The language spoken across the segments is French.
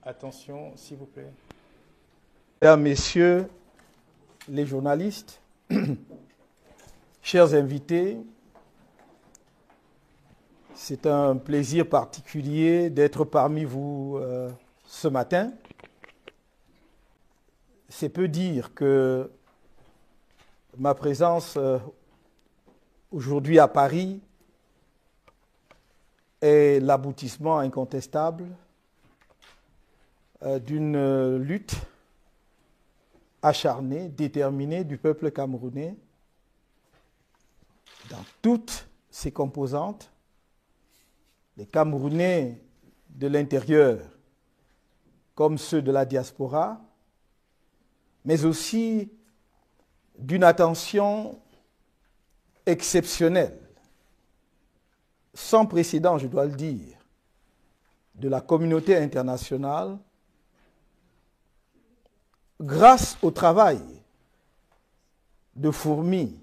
Attention, s'il vous plaît. Mesdames, Messieurs, les journalistes, chers invités, c'est un plaisir particulier d'être parmi vous ce matin. C'est peu dire que ma présence aujourd'hui à Paris est l'aboutissement incontestable d'une lutte acharnée, déterminée du peuple camerounais dans toutes ses composantes, les Camerounais de l'intérieur comme ceux de la diaspora, mais aussi d'une attention exceptionnelle, sans précédent, je dois le dire, de la communauté internationale, grâce au travail de fourmi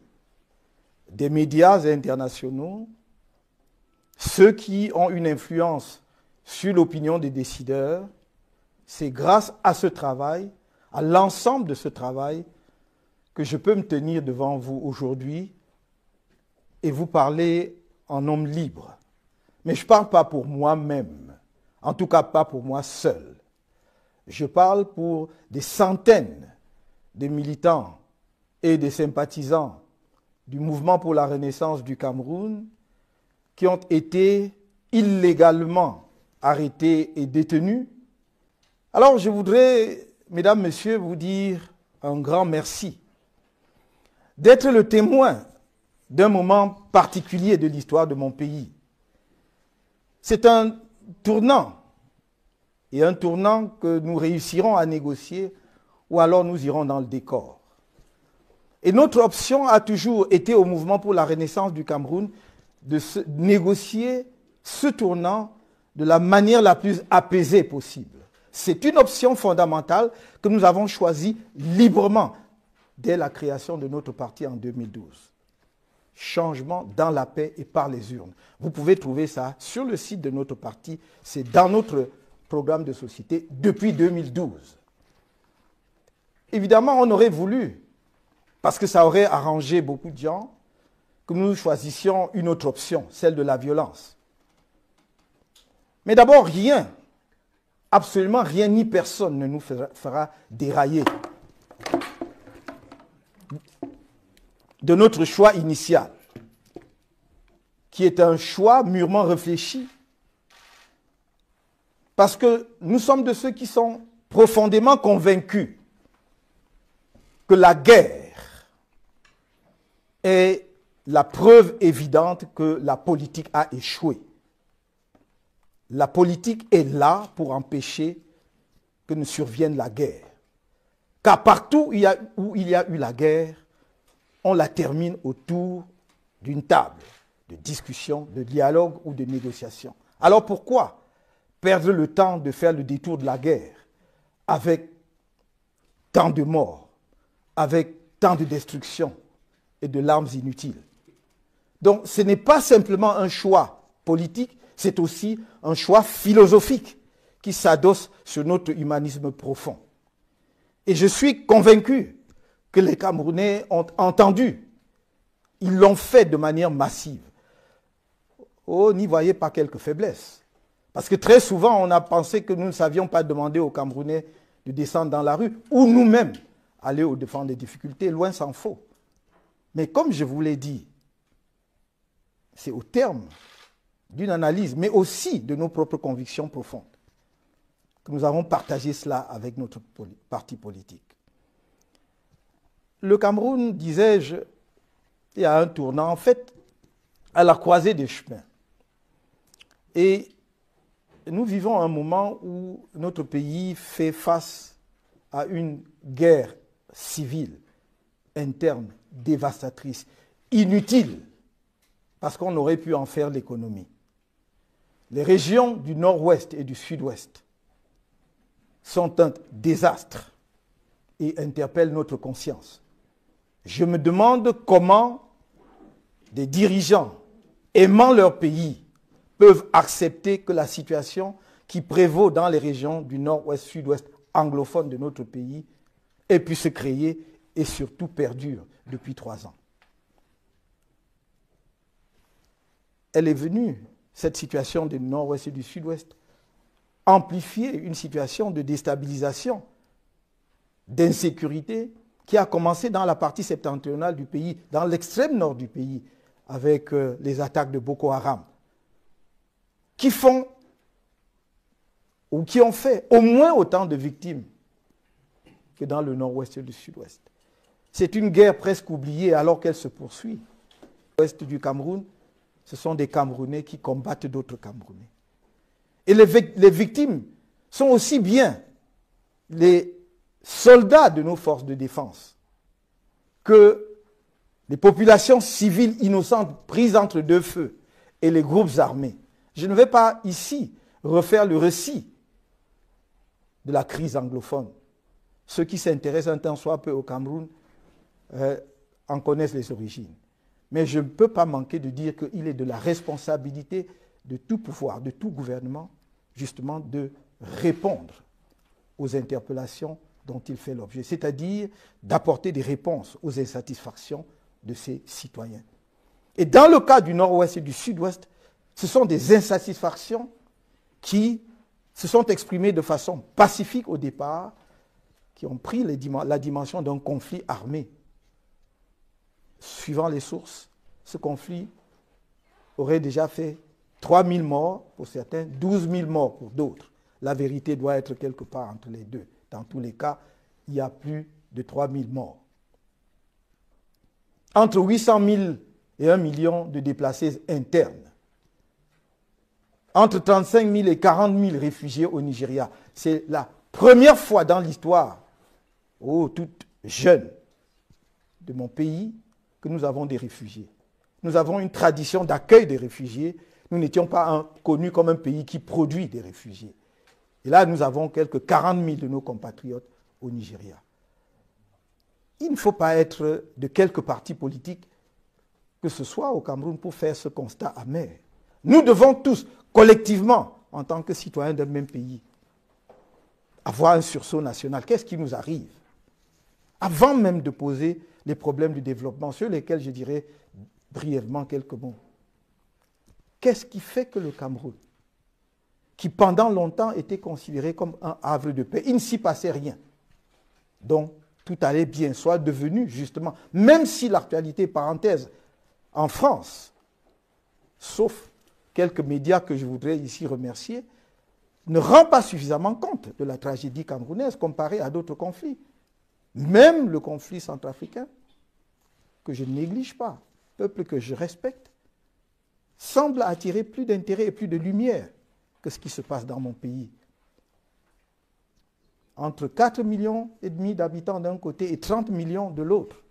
des médias internationaux, ceux qui ont une influence sur l'opinion des décideurs. C'est grâce à ce travail, à l'ensemble de ce travail, que je peux me tenir devant vous aujourd'hui et vous parler en homme libre. Mais je ne parle pas pour moi-même, en tout cas pas pour moi seul. Je parle pour des centaines de militants et de sympathisants du mouvement pour la renaissance du Cameroun qui ont été illégalement arrêtés et détenus. Alors je voudrais, mesdames, messieurs, vous dire un grand merci d'être le témoin d'un moment particulier de l'histoire de mon pays. C'est un tournant, et un tournant que nous réussirons à négocier ou alors nous irons dans le décor. Et notre option a toujours été au mouvement pour la renaissance du Cameroun de négocier ce tournant de la manière la plus apaisée possible. C'est une option fondamentale que nous avons choisie librement dès la création de notre parti en 2012. Changement dans la paix et par les urnes. Vous pouvez trouver ça sur le site de notre parti, c'est dans notre programme de société depuis 2012. Évidemment, on aurait voulu, parce que ça aurait arrangé beaucoup de gens, que nous choisissions une autre option, celle de la violence. Mais d'abord, rien, absolument rien ni personne ne nous fera dérailler de notre choix initial, qui est un choix mûrement réfléchi, parce que nous sommes de ceux qui sont profondément convaincus que la guerre est la preuve évidente que la politique a échoué. La politique est là pour empêcher que ne survienne la guerre. Car partout où il y a eu la guerre, on la termine autour d'une table de discussion, de dialogue ou de négociation. Alors pourquoi perdre le temps de faire le détour de la guerre avec tant de morts, avec tant de destruction et de larmes inutiles? Donc ce n'est pas simplement un choix politique, c'est aussi un choix philosophique qui s'adosse sur notre humanisme profond. Et je suis convaincu que les Camerounais ont entendu. Ils l'ont fait de manière massive. Oh, n'y voyez pas quelques faiblesses. Parce que très souvent, on a pensé que nous ne savions pas demander aux Camerounais de descendre dans la rue ou nous-mêmes aller au-devant des difficultés. Loin s'en faut. Mais comme je vous l'ai dit, c'est au terme d'une analyse, mais aussi de nos propres convictions profondes, que nous avons partagé cela avec notre parti politique. Le Cameroun, disais-je, il y a un tournant, en fait, à la croisée des chemins. Et nous vivons un moment où notre pays fait face à une guerre civile, interne, dévastatrice, inutile, parce qu'on aurait pu en faire l'économie. Les régions du nord-ouest et du sud-ouest sont un désastre et interpellent notre conscience. Je me demande comment des dirigeants aimant leur pays peuvent accepter que la situation qui prévaut dans les régions du nord-ouest, sud-ouest anglophones de notre pays ait pu se créer et surtout perdure depuis 3 ans. Elle est venue, cette situation du nord-ouest et du sud-ouest, amplifier une situation de déstabilisation, d'insécurité qui a commencé dans la partie septentrionale du pays, dans l'extrême nord du pays, avec les attaques de Boko Haram, qui font ou qui ont fait au moins autant de victimes que dans le nord-ouest et le sud-ouest. C'est une guerre presque oubliée alors qu'elle se poursuit. L'ouest du Cameroun, ce sont des Camerounais qui combattent d'autres Camerounais. Et les victimes sont aussi bien les soldats de nos forces de défense que les populations civiles innocentes prises entre deux feux et les groupes armés. Je ne vais pas ici refaire le récit de la crise anglophone. Ceux qui s'intéressent un tant soit peu au Cameroun en connaissent les origines. Mais je ne peux pas manquer de dire qu'il est de la responsabilité de tout pouvoir, de tout gouvernement, justement, de répondre aux interpellations dont il fait l'objet, c'est-à-dire d'apporter des réponses aux insatisfactions de ses citoyens. Et dans le cas du nord-ouest et du sud-ouest, ce sont des insatisfactions qui se sont exprimées de façon pacifique au départ, qui ont pris la dimension d'un conflit armé. Suivant les sources, ce conflit aurait déjà fait 3 000 morts pour certains, 12 000 morts pour d'autres. La vérité doit être quelque part entre les deux. Dans tous les cas, il y a plus de 3 000 morts. Entre 800 000 et 1 million de déplacés internes. Entre 35 000 et 40 000 réfugiés au Nigeria. C'est la première fois dans l'histoire, toute jeune, de mon pays, que nous avons des réfugiés. Nous avons une tradition d'accueil des réfugiés. Nous n'étions pas connus comme un pays qui produit des réfugiés. Et là, nous avons quelques 40 000 de nos compatriotes au Nigeria. Il ne faut pas être de quelque parti politique que ce soit au Cameroun pour faire ce constat amer. Nous devons tous, collectivement, en tant que citoyens d'un même pays, avoir un sursaut national. Qu'est-ce qui nous arrive? Avant même de poser les problèmes du développement, sur lesquels je dirais brièvement quelques mots. Qu'est-ce qui fait que le Cameroun, qui pendant longtemps était considéré comme un havre de paix, il ne s'y passait rien, donc tout allait bien, soit devenu justement, même si l'actualité, parenthèse, en France, sauf quelques médias que je voudrais ici remercier, ne rend pas suffisamment compte de la tragédie camerounaise comparée à d'autres conflits. Même le conflit centrafricain, que je ne néglige pas, peuple que je respecte, semble attirer plus d'intérêt et plus de lumière que ce qui se passe dans mon pays. Entre 4,5 millions d'habitants d'un côté et 30 millions de l'autre.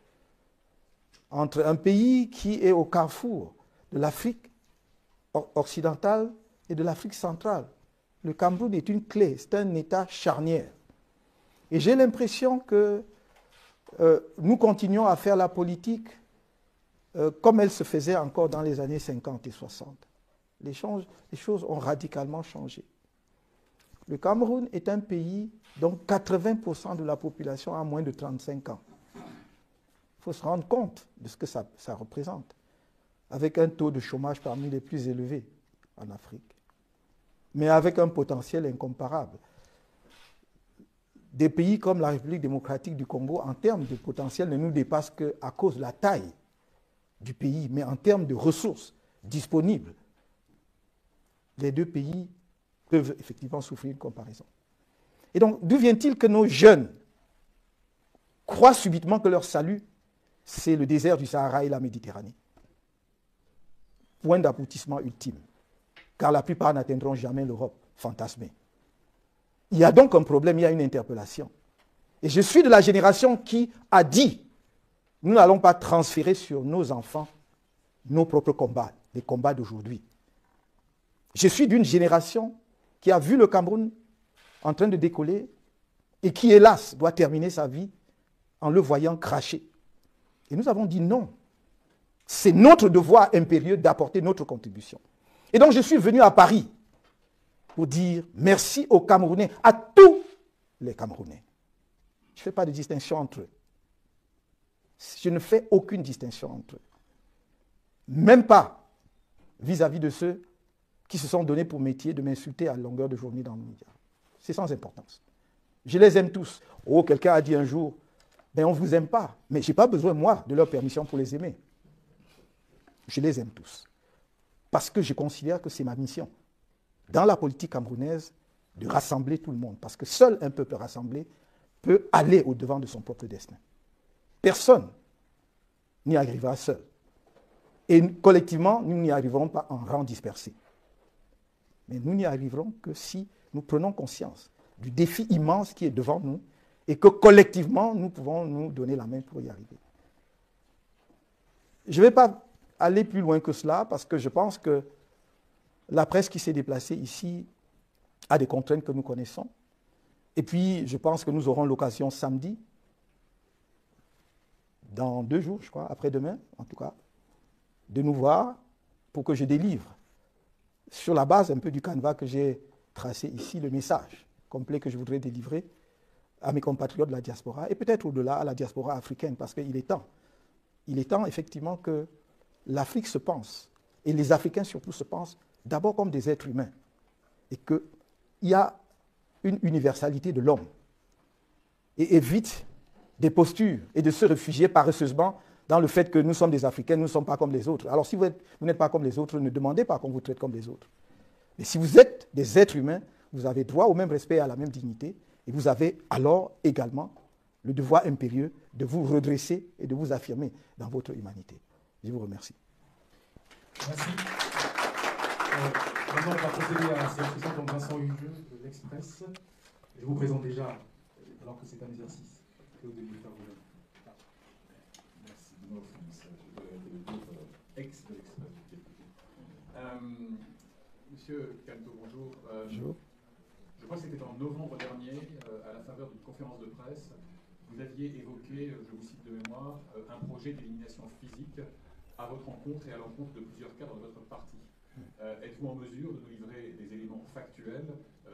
Entre un pays qui est au carrefour de l'Afrique occidentale et de l'Afrique centrale. Le Cameroun est une clé, c'est un État charnière. Et j'ai l'impression que nous continuons à faire la politique comme elle se faisait encore dans les années 50 et 60. Les choses ont radicalement changé. Le Cameroun est un pays dont 80% de la population a moins de 35 ans. Il faut se rendre compte de ce que ça représente, avec un taux de chômage parmi les plus élevés en Afrique, mais avec un potentiel incomparable. Des pays comme la République démocratique du Congo, en termes de potentiel, ne nous dépassent qu'à cause de la taille du pays, mais en termes de ressources disponibles, les deux pays peuvent effectivement souffrir une comparaison. Et donc, d'où vient-il que nos jeunes croient subitement que leur salut, c'est le désert du Sahara et la Méditerranée? Point d'aboutissement ultime, car la plupart n'atteindront jamais l'Europe fantasmée. Il y a donc un problème, il y a une interpellation. Et je suis de la génération qui a dit, nous n'allons pas transférer sur nos enfants nos propres combats, les combats d'aujourd'hui. Je suis d'une génération qui a vu le Cameroun en train de décoller et qui, hélas, doit terminer sa vie en le voyant cracher. Et nous avons dit non. C'est notre devoir impérieux d'apporter notre contribution. Et donc je suis venu à Paris pour dire merci aux Camerounais, à tous les Camerounais. Je ne fais pas de distinction entre eux. Je ne fais aucune distinction entre eux. Même pas vis-à-vis de ceux qui se sont donnés pour métier de m'insulter à longueur de journée dans le média. C'est sans importance. Je les aime tous. Oh, quelqu'un a dit un jour, ben on ne vous aime pas. Mais je n'ai pas besoin, moi, de leur permission pour les aimer. Je les aime tous. Parce que je considère que c'est ma mission, dans la politique camerounaise, de rassembler tout le monde. Parce que seul un peuple rassemblé peut aller au-devant de son propre destin. Personne n'y arrivera seul. Et collectivement, nous n'y arriverons pas en rang dispersé. Mais nous n'y arriverons que si nous prenons conscience du défi immense qui est devant nous et que collectivement, nous pouvons nous donner la main pour y arriver. Je ne vais pas aller plus loin que cela parce que je pense que la presse qui s'est déplacée ici a des contraintes que nous connaissons. Et puis, je pense que nous aurons l'occasion samedi, dans 2 jours, je crois, après-demain, en tout cas, de nous voir pour que je délivre, sur la base un peu du canevas que j'ai tracé ici, le message complet que je voudrais délivrer à mes compatriotes de la diaspora et peut-être au-delà à la diaspora africaine, parce qu'il est temps. Il est temps, effectivement, que l'Afrique se pense, et les Africains surtout se pensent, d'abord comme des êtres humains, et qu'il y a une universalité de l'homme, et évite des postures et de se réfugier paresseusement dans le fait que nous sommes des Africains, nous ne sommes pas comme les autres. Alors si vous n'êtes pas comme les autres, ne demandez pas qu'on vous traite comme les autres. Mais si vous êtes des êtres humains, vous avez droit au même respect et à la même dignité, et vous avez alors également le devoir impérieux de vous redresser et de vous affirmer dans votre humanité. Je vous remercie. Merci. Maintenant, on va procéder à cette question comme Vincent Hugeux de l'Express. Je vous présente déjà, alors que c'est un exercice que vous devez faire vous-même. Merci de notre ex de l'Express. Monsieur Canto, bonjour. Bonjour. Je crois que c'était en novembre dernier, à la faveur d'une conférence de presse, vous aviez évoqué, je vous cite de mémoire, un projet d'élimination physique à votre encontre et à l'encontre de plusieurs cadres de votre parti. Êtes-vous en mesure de nous livrer des éléments factuels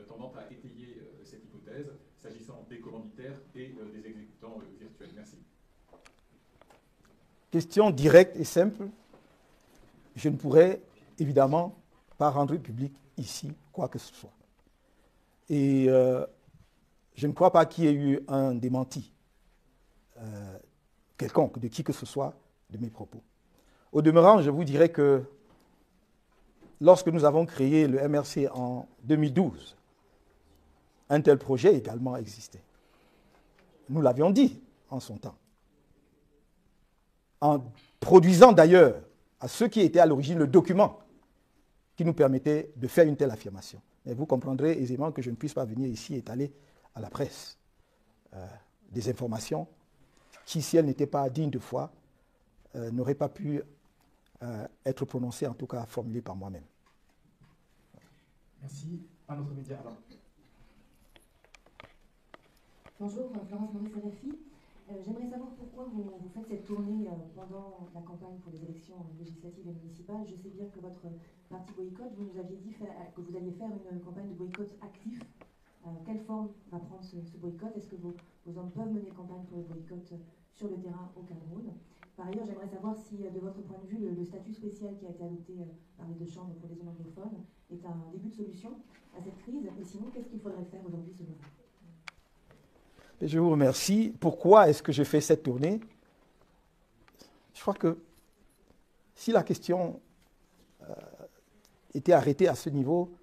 tendant à étayer cette hypothèse, s'agissant des commanditaires et des exécutants virtuels? Merci. Question directe et simple. Je ne pourrais évidemment pas rendre public ici quoi que ce soit. Et je ne crois pas qu'il y ait eu un démenti quelconque de qui que ce soit de mes propos. Au demeurant, je vous dirais que lorsque nous avons créé le MRC en 2012, un tel projet également existait. Nous l'avions dit en son temps. En produisant d'ailleurs à ceux qui étaient à l'origine le document qui nous permettait de faire une telle affirmation. Mais vous comprendrez aisément que je ne puisse pas venir ici étaler à la presse des informations qui, si elles n'étaient pas dignes de foi, n'auraient pas pu être prononcées, en tout cas formulées par moi-même. Merci. Un autre média, alors. Bonjour, Florence Maurice-Salafi. J'aimerais savoir pourquoi vous faites cette tournée pendant la campagne pour les élections législatives et municipales. Je sais bien que votre parti boycott, vous nous aviez dit que vous alliez faire une campagne de boycott actif. Quelle forme va prendre ce boycott? Est-ce que vos hommes peuvent mener campagne pour le boycott sur le terrain au Cameroun? Par ailleurs, j'aimerais savoir si, de votre point de vue, le statut spécial qui a été adopté par les 2 chambres pour les zones anglophones est un début de solution à cette crise. Et sinon, qu'est-ce qu'il faudrait faire aujourd'hui selon vous? Je vous remercie. Pourquoi est-ce que je fais cette tournée? Je crois que si la question était arrêtée à ce niveau,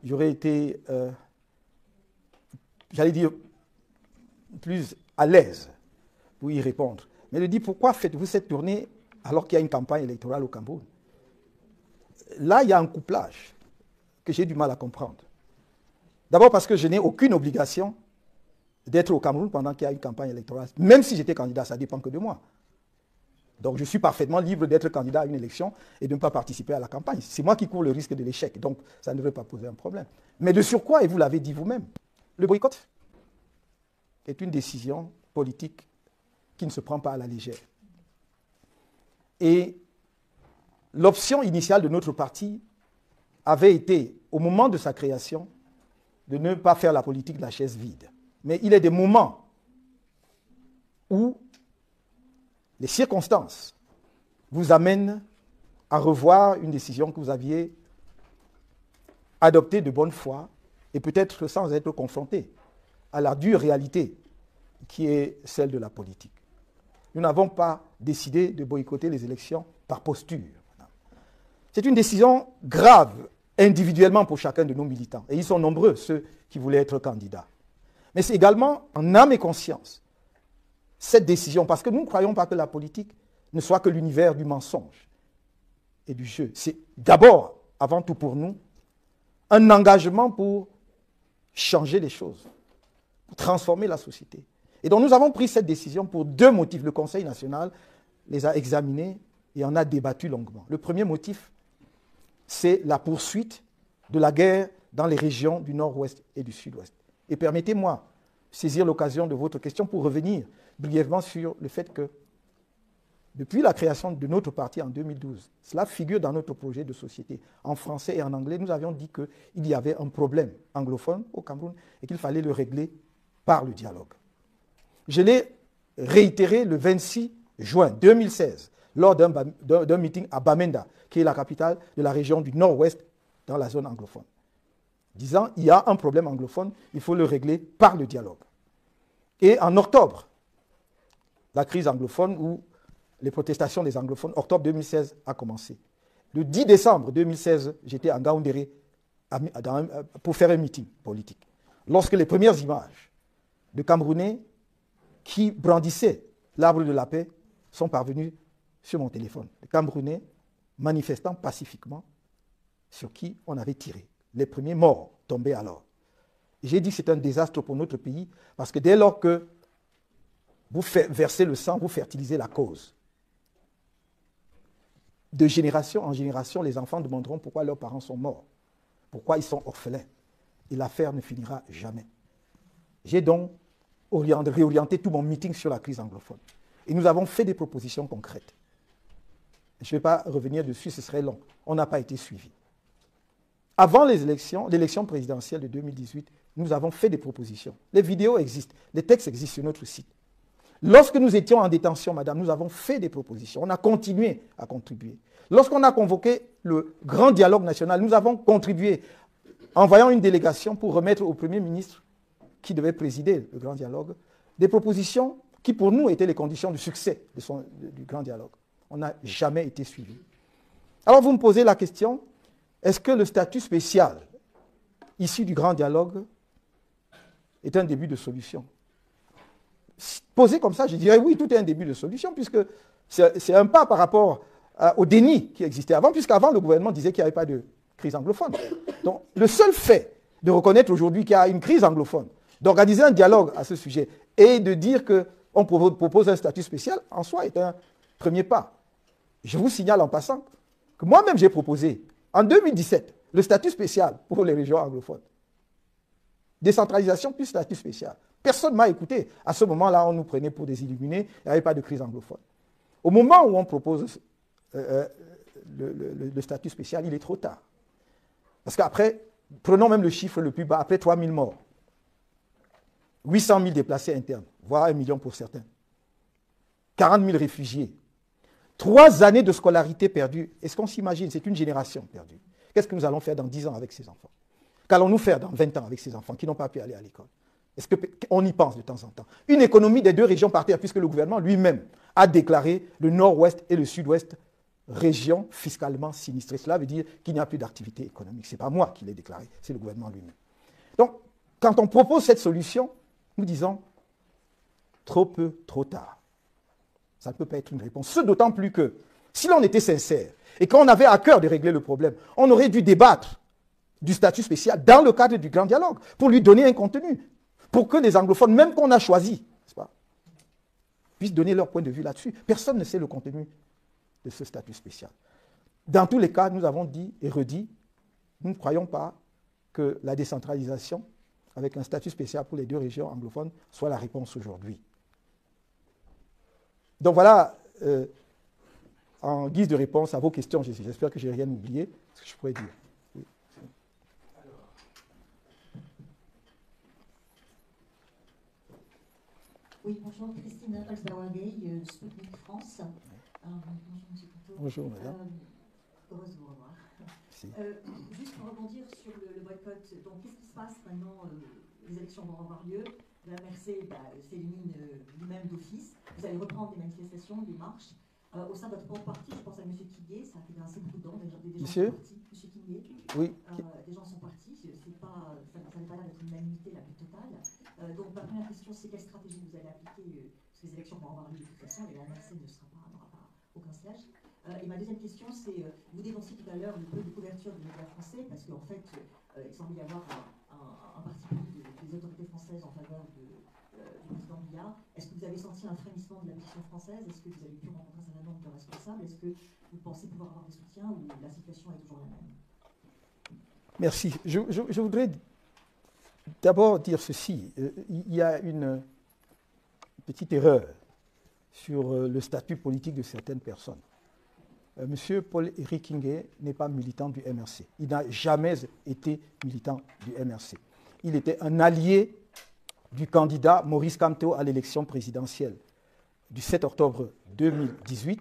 j'aurais été, j'allais dire, plus à l'aise pour y répondre. Mais je dis, pourquoi faites-vous cette tournée alors qu'il y a une campagne électorale au Cameroun? Là, il y a un couplage que j'ai du mal à comprendre. D'abord parce que je n'ai aucune obligation d'être au Cameroun pendant qu'il y a une campagne électorale. Même si j'étais candidat, ça ne dépend que de moi. Donc je suis parfaitement libre d'être candidat à une élection et de ne pas participer à la campagne. C'est moi qui cours le risque de l'échec, donc ça ne devrait pas poser un problème. Mais de surcroît, et vous l'avez dit vous-même, le boycott est une décision politique qui ne se prend pas à la légère. Et l'option initiale de notre parti avait été au moment de sa création, de ne pas faire la politique de la chaise vide. Mais il y a des moments où les circonstances vous amènent à revoir une décision que vous aviez adoptée de bonne foi et peut-être sans être confronté à la dure réalité qui est celle de la politique. Nous n'avons pas décidé de boycotter les élections par posture. C'est une décision grave individuellement pour chacun de nos militants. Et ils sont nombreux, ceux qui voulaient être candidats. Mais c'est également en âme et conscience cette décision, parce que nous ne croyons pas que la politique ne soit que l'univers du mensonge et du jeu. C'est d'abord, avant tout pour nous, un engagement pour changer les choses, pour transformer la société. Et donc nous avons pris cette décision pour deux motifs. Le Conseil national les a examinés et en a débattu longuement. Le premier motif, c'est la poursuite de la guerre dans les régions du nord-ouest et du sud-ouest. Et permettez-moi de saisir l'occasion de votre question pour revenir brièvement sur le fait que depuis la création de notre parti en 2012, cela figure dans notre projet de société. En français et en anglais, nous avions dit qu'il y avait un problème anglophone au Cameroun et qu'il fallait le régler par le dialogue. Je l'ai réitéré le 26 juin 2016 lors d'un meeting à Bamenda, qui est la capitale de la région du nord-ouest dans la zone anglophone, disant il y a un problème anglophone, il faut le régler par le dialogue. Et en octobre, la crise anglophone ou les protestations des anglophones, octobre 2016 a commencé. Le 10 décembre 2016, j'étais à Ngaoundéré pour faire un meeting politique. Lorsque les premières images de Camerounais qui brandissaient l'arbre de la paix sont parvenues sur mon téléphone. Les Camerounais manifestant pacifiquement sur qui on avait tiré. Les premiers morts tombaient alors. J'ai dit que c'est un désastre pour notre pays parce que dès lors que vous versez le sang, vous fertilisez la cause. De génération en génération, les enfants demanderont pourquoi leurs parents sont morts, pourquoi ils sont orphelins. Et l'affaire ne finira jamais. J'ai donc réorienté tout mon meeting sur la crise anglophone. Et nous avons fait des propositions concrètes. Je ne vais pas revenir dessus, ce serait long. On n'a pas été suivis. Avant l'élection présidentielle de 2018, nous avons fait des propositions. Les vidéos existent, les textes existent sur notre site. Lorsque nous étions en détention, madame, nous avons fait des propositions. On a continué à contribuer. Lorsqu'on a convoqué le grand dialogue national, nous avons contribué en envoyant une délégation pour remettre au Premier ministre qui devait présider le grand dialogue des propositions qui pour nous étaient les conditions du succès du grand dialogue. On n'a jamais été suivi. Alors vous me posez la question, est-ce que le statut spécial issu du grand dialogue est un début de solution? Posé comme ça, je dirais oui, tout est un début de solution, puisque c'est un pas par rapport au déni qui existait avant, puisqu'avant le gouvernement disait qu'il n'y avait pas de crise anglophone. Donc le seul fait de reconnaître aujourd'hui qu'il y a une crise anglophone, d'organiser un dialogue à ce sujet et de dire qu'on propose un statut spécial, en soi est un premier pas. Je vous signale en passant que moi-même j'ai proposé en 2017 le statut spécial pour les régions anglophones. Décentralisation plus statut spécial. Personne ne m'a écouté. À ce moment-là, on nous prenait pour des illuminés, il n'y avait pas de crise anglophone. Au moment où on propose le statut spécial, il est trop tard. Parce qu'après, prenons même le chiffre le plus bas, après 3 000 morts, 800 000 déplacés internes, voire 1 million pour certains, 40 000 réfugiés, 3 années de scolarité perdues. Est-ce qu'on s'imagine? C'est une génération perdue. Qu'est-ce que nous allons faire dans 10 ans avec ces enfants? Qu'allons-nous faire dans 20 ans avec ces enfants qui n'ont pas pu aller à l'école? Est-ce qu'on y pense de temps en temps? Une économie des deux régions par terre, puisque le gouvernement lui-même a déclaré le nord-ouest et le sud-ouest régions fiscalement sinistrées. Cela veut dire qu'il n'y a plus d'activité économique. Ce n'est pas moi qui l'ai déclaré, c'est le gouvernement lui-même. Donc, quand on propose cette solution, nous disons trop peu, trop tard. Ça ne peut pas être une réponse. Ce d'autant plus que, si l'on était sincère et qu'on avait à cœur de régler le problème, on aurait dû débattre du statut spécial dans le cadre du grand dialogue pour lui donner un contenu, pour que les anglophones, même qu'on a choisis, n'est-ce pas, puissent donner leur point de vue là-dessus. Personne ne sait le contenu de ce statut spécial. Dans tous les cas, nous avons dit et redit, nous ne croyons pas que la décentralisation, avec un statut spécial pour les deux régions anglophones, soit la réponse aujourd'hui. Donc voilà, en guise de réponse à vos questions, j'espère que je n'ai rien oublié, ce que je pourrais dire. Oui. Oui, bonjour, Christine Holzbauer-Gay, Sputnik France. Bonjour, monsieur Couteau. Bonjour, madame. Heureuse de vous revoir. Merci. Juste pour rebondir sur le boycott, donc qu'est-ce qui se passe maintenant? Les élections vont avoir lieu, la MRC s'élimine lui-même d'office, vous allez reprendre des manifestations, des marches. Au sein de votre propre parti, je pense à M. Kingué, ça a fait assez prudent, des gens Monsieur sont partis. M. Kingué, oui. des gens sont partis, ça n'avait pas l'air d'être une unanimité la plus totale. Donc ma première question, c'est quelle stratégie vous allez appliquer, parce que les élections vont avoir lieu de toute façon, et la MRC n'aura pas aucun siège. Et ma deuxième question, c'est, vous dénonciez tout à l'heure le peu de couverture des médias français, parce qu'en fait, il semble y avoir un parti pris des autorités françaises en faveur du président Biya. Est-ce que vous avez senti un frémissement de la position française? Est-ce que vous avez pu rencontrer un certain nombre de responsables? Est-ce que vous pensez pouvoir avoir des soutiens ou la situation est toujours la même? Merci. Je voudrais d'abord dire ceci. Il y a une petite erreur sur le statut politique de certaines personnes. Monsieur Paul-Éric Kingué n'est pas militant du MRC. Il n'a jamais été militant du MRC. Il était un allié du candidat Maurice Kamto à l'élection présidentielle du 7 octobre 2018.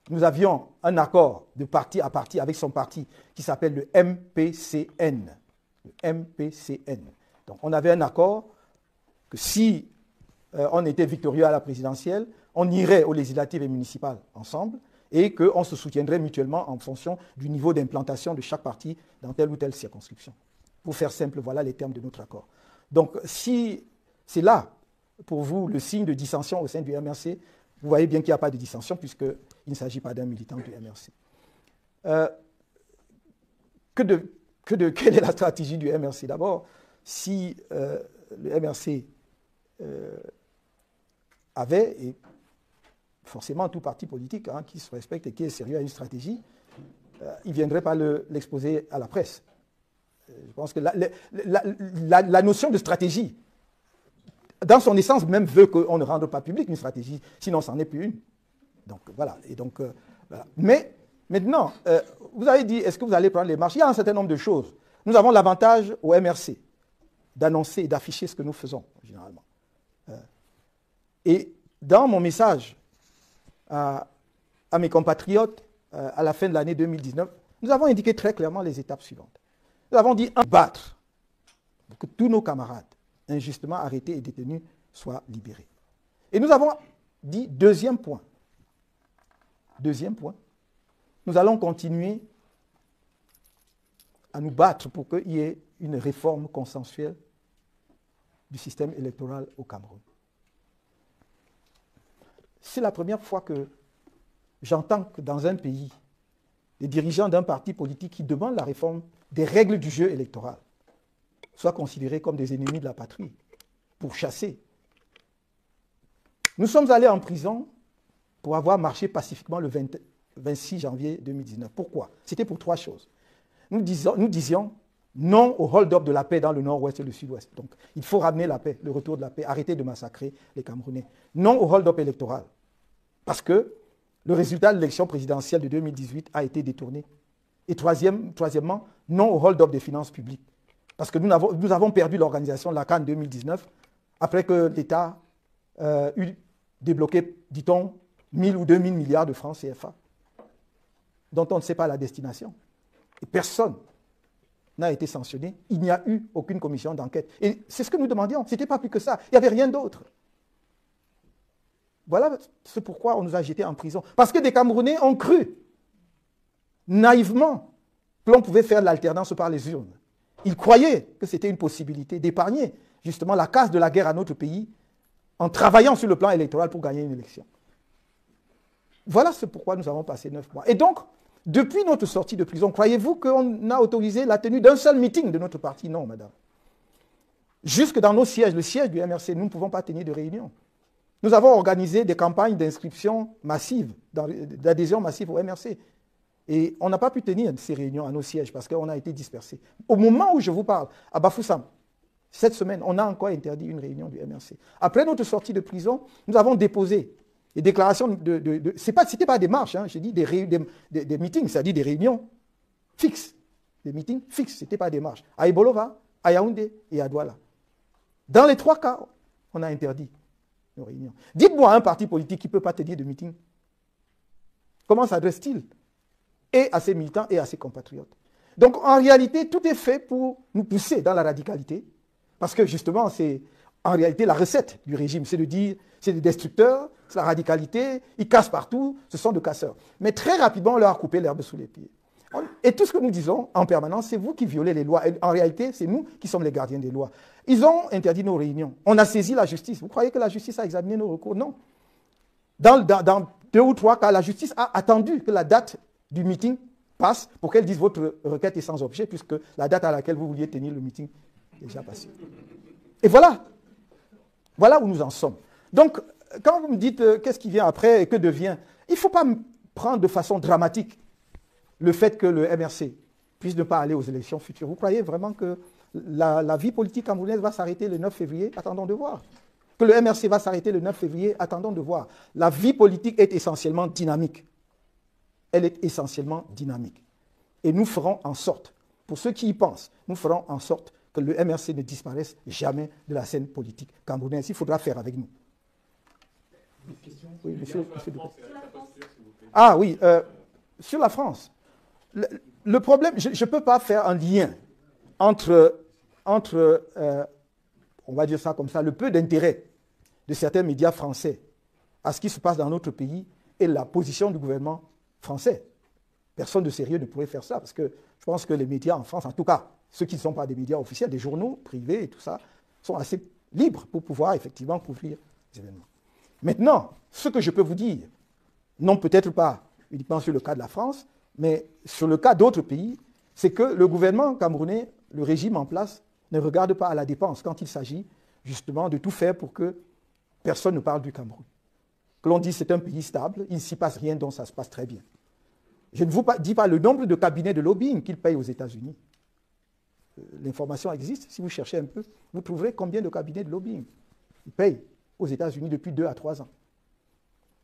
Nous avions un accord de parti à parti avec son parti qui s'appelle le MPCN. Le MPCN. Donc on avait un accord que si on était victorieux à la présidentielle, on irait aux législatives et municipales ensemble et qu'on se soutiendrait mutuellement en fonction du niveau d'implantation de chaque parti dans telle ou telle circonscription. Pour faire simple, voilà les termes de notre accord. Donc si c'est là, pour vous, le signe de dissension au sein du MRC, vous voyez bien qu'il n'y a pas de dissension puisqu'il ne s'agit pas d'un militant du MRC. Quelle est la stratégie du MRC? D'abord, si le MRC avait, et forcément tout parti politique qui se respecte et qui est sérieux à une stratégie, il ne viendrait pas l'exposer à la presse. Je pense que la notion de stratégie, dans son essence même, veut qu'on ne rende pas public une stratégie, sinon c'en est plus une. Donc voilà. Et donc, voilà. Mais maintenant, vous avez dit, est-ce que vous allez prendre les marches? Il y a un certain nombre de choses. Nous avons l'avantage au MRC d'annoncer et d'afficher ce que nous faisons, généralement. Et dans mon message à mes compatriotes à la fin de l'année 2019, nous avons indiqué très clairement les étapes suivantes. Nous avons dit battre pour que tous nos camarades injustement arrêtés et détenus soient libérés. Et nous avons dit, deuxième point, nous allons continuer à nous battre pour qu'il y ait une réforme consensuelle du système électoral au Cameroun. C'est la première fois que j'entends que dans un pays, les dirigeants d'un parti politique qui demandent la réforme des règles du jeu électoral soient considérés comme des ennemis de la patrie, pourchassés. Nous sommes allés en prison pour avoir marché pacifiquement le 26 janvier 2019. Pourquoi? C'était pour trois choses. Nous disions non au hold-up de la paix dans le nord-ouest et le sud-ouest. Donc, il faut ramener la paix, le retour de la paix, arrêter de massacrer les Camerounais. Non au hold-up électoral, parce que le résultat de l'élection présidentielle de 2018 a été détourné. Et troisièmement, non au hold-up des finances publiques. Parce que nous avons perdu l'organisation de la CAN 2019 après que l'État eut débloqué, dit-on, 1000 ou 2000 milliards de francs CFA, dont on ne sait pas la destination. Et personne n'a été sanctionné. Il n'y a eu aucune commission d'enquête. Et c'est ce que nous demandions. Ce n'était pas plus que ça. Il n'y avait rien d'autre. Voilà ce pourquoi on nous a jetés en prison. Parce que des Camerounais ont cru, naïvement, que l'on pouvait faire l'alternance par les urnes. Ils croyaient que c'était une possibilité d'épargner justement la casse de la guerre à notre pays en travaillant sur le plan électoral pour gagner une élection. Voilà ce pourquoi nous avons passé 9 mois. Et donc, depuis notre sortie de prison, croyez-vous qu'on a autorisé la tenue d'un seul meeting de notre parti? Non, madame. Jusque dans nos sièges, le siège du MRC, nous ne pouvons pas tenir de réunion. Nous avons organisé des campagnes d'inscription massive, d'adhésion massive au MRC. Et on n'a pas pu tenir ces réunions à nos sièges parce qu'on a été dispersés. Au moment où je vous parle, à Bafoussam, cette semaine, on a encore interdit une réunion du MRC. Après notre sortie de prison, nous avons déposé des déclarations c'était pas des marches, j'ai dit des meetings, c'est-à-dire des réunions fixes. Des meetings fixes, ce n'était pas des marches. À Ibolova, à Yaoundé et à Douala. Dans les trois cas, on a interdit nos réunions. Dites-moi un parti politique qui ne peut pas tenir de meeting. Comment s'adresse-t-il et à ses militants et à ses compatriotes? Donc en réalité, tout est fait pour nous pousser dans la radicalité, parce que justement, c'est en réalité la recette du régime, c'est de dire, c'est des destructeurs, c'est la radicalité, ils cassent partout, ce sont des casseurs. Mais très rapidement, on leur a coupé l'herbe sous les pieds. Et tout ce que nous disons en permanence, c'est vous qui violez les lois. Et en réalité, c'est nous qui sommes les gardiens des lois. Ils ont interdit nos réunions. On a saisi la justice. Vous croyez que la justice a examiné nos recours? Non. Dans 2 ou 3 cas, la justice a attendu que la date du meeting passe pour qu'elle dise votre requête est sans objet, puisque la date à laquelle vous vouliez tenir le meeting est déjà passée. Et voilà. Voilà où nous en sommes. Donc, quand vous me dites qu'est-ce qui vient après et que devient, il ne faut pas prendre de façon dramatique le fait que le MRC puisse ne pas aller aux élections futures. Vous croyez vraiment que la vie politique camerounaise va s'arrêter le 9 février? Attendons de voir. Que le MRC va s'arrêter le 9 février? Attendons de voir. La vie politique est essentiellement dynamique. Elle est essentiellement dynamique. Et nous ferons en sorte, pour ceux qui y pensent, nous ferons en sorte que le MRC ne disparaisse jamais de la scène politique camerounaise. Il faudra faire avec nous. Oui, monsieur. Ah oui, sur la France. Le problème, je ne peux pas faire un lien entre on va dire ça comme ça, le peu d'intérêt de certains médias français à ce qui se passe dans notre pays et la position du gouvernement français. Personne de sérieux ne pourrait faire ça, parce que je pense que les médias en France, en tout cas, ceux qui ne sont pas des médias officiels, des journaux privés et tout ça, sont assez libres pour pouvoir effectivement couvrir les événements. Maintenant, ce que je peux vous dire, non peut-être pas uniquement sur le cas de la France, mais sur le cas d'autres pays, c'est que le gouvernement camerounais, le régime en place, ne regarde pas à la dépense quand il s'agit justement de tout faire pour que personne ne parle du Cameroun. Que l'on dise c'est un pays stable, il ne s'y passe rien, donc ça se passe très bien. Je ne vous dis pas le nombre de cabinets de lobbying qu'ils payent aux États-Unis. L'information existe, si vous cherchez un peu, vous trouverez combien de cabinets de lobbying ils payent aux États-Unis depuis 2 à 3 ans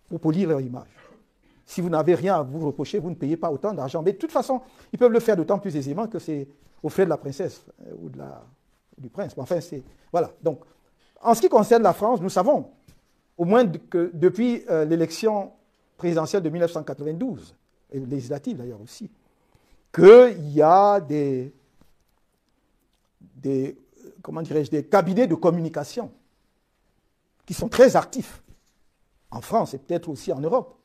pour polir leur image. Si vous n'avez rien à vous reprocher, vous ne payez pas autant d'argent. Mais de toute façon, ils peuvent le faire d'autant plus aisément que c'est aux frais de la princesse ou du prince. Enfin, c'est... Voilà. Donc, en ce qui concerne la France, nous savons, au moins que depuis l'élection présidentielle de 1992, et législative d'ailleurs aussi, qu'il y a des cabinets de communication qui sont très actifs, en France et peut-être aussi en Europe,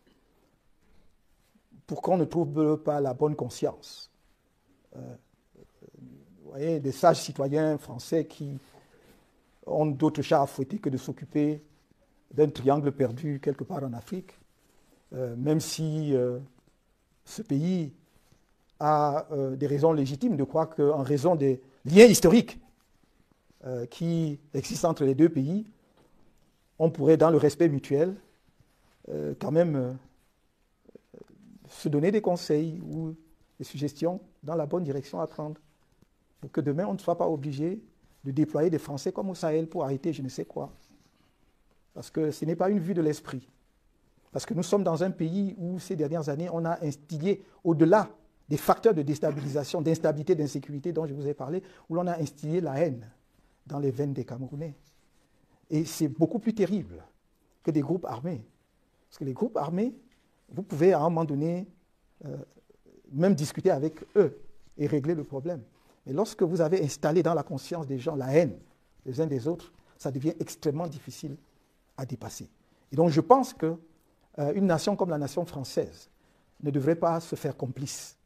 pour qu'on ne trouve pas la bonne conscience. Vous voyez, des sages citoyens français qui ont d'autres chats à fouetter que de s'occuper d'un triangle perdu quelque part en Afrique, même si ce pays a des raisons légitimes de croire qu'en raison des liens historiques qui existent entre les deux pays, on pourrait, dans le respect mutuel, quand même se donner des conseils ou des suggestions dans la bonne direction à prendre pour que demain on ne soit pas obligé de déployer des Français comme au Sahel pour arrêter je ne sais quoi. Parce que ce n'est pas une vue de l'esprit. Parce que nous sommes dans un pays où ces dernières années on a instillé, au-delà des facteurs de déstabilisation, d'instabilité, d'insécurité dont je vous ai parlé, où l'on a instillé la haine dans les veines des Camerounais. Et c'est beaucoup plus terrible que des groupes armés. Parce que les groupes armés, vous pouvez à un moment donné même discuter avec eux et régler le problème. Mais lorsque vous avez installé dans la conscience des gens la haine les uns des autres, ça devient extrêmement difficile à dépasser. Et donc je pense qu'une nation comme la nation française ne devrait pas se faire complice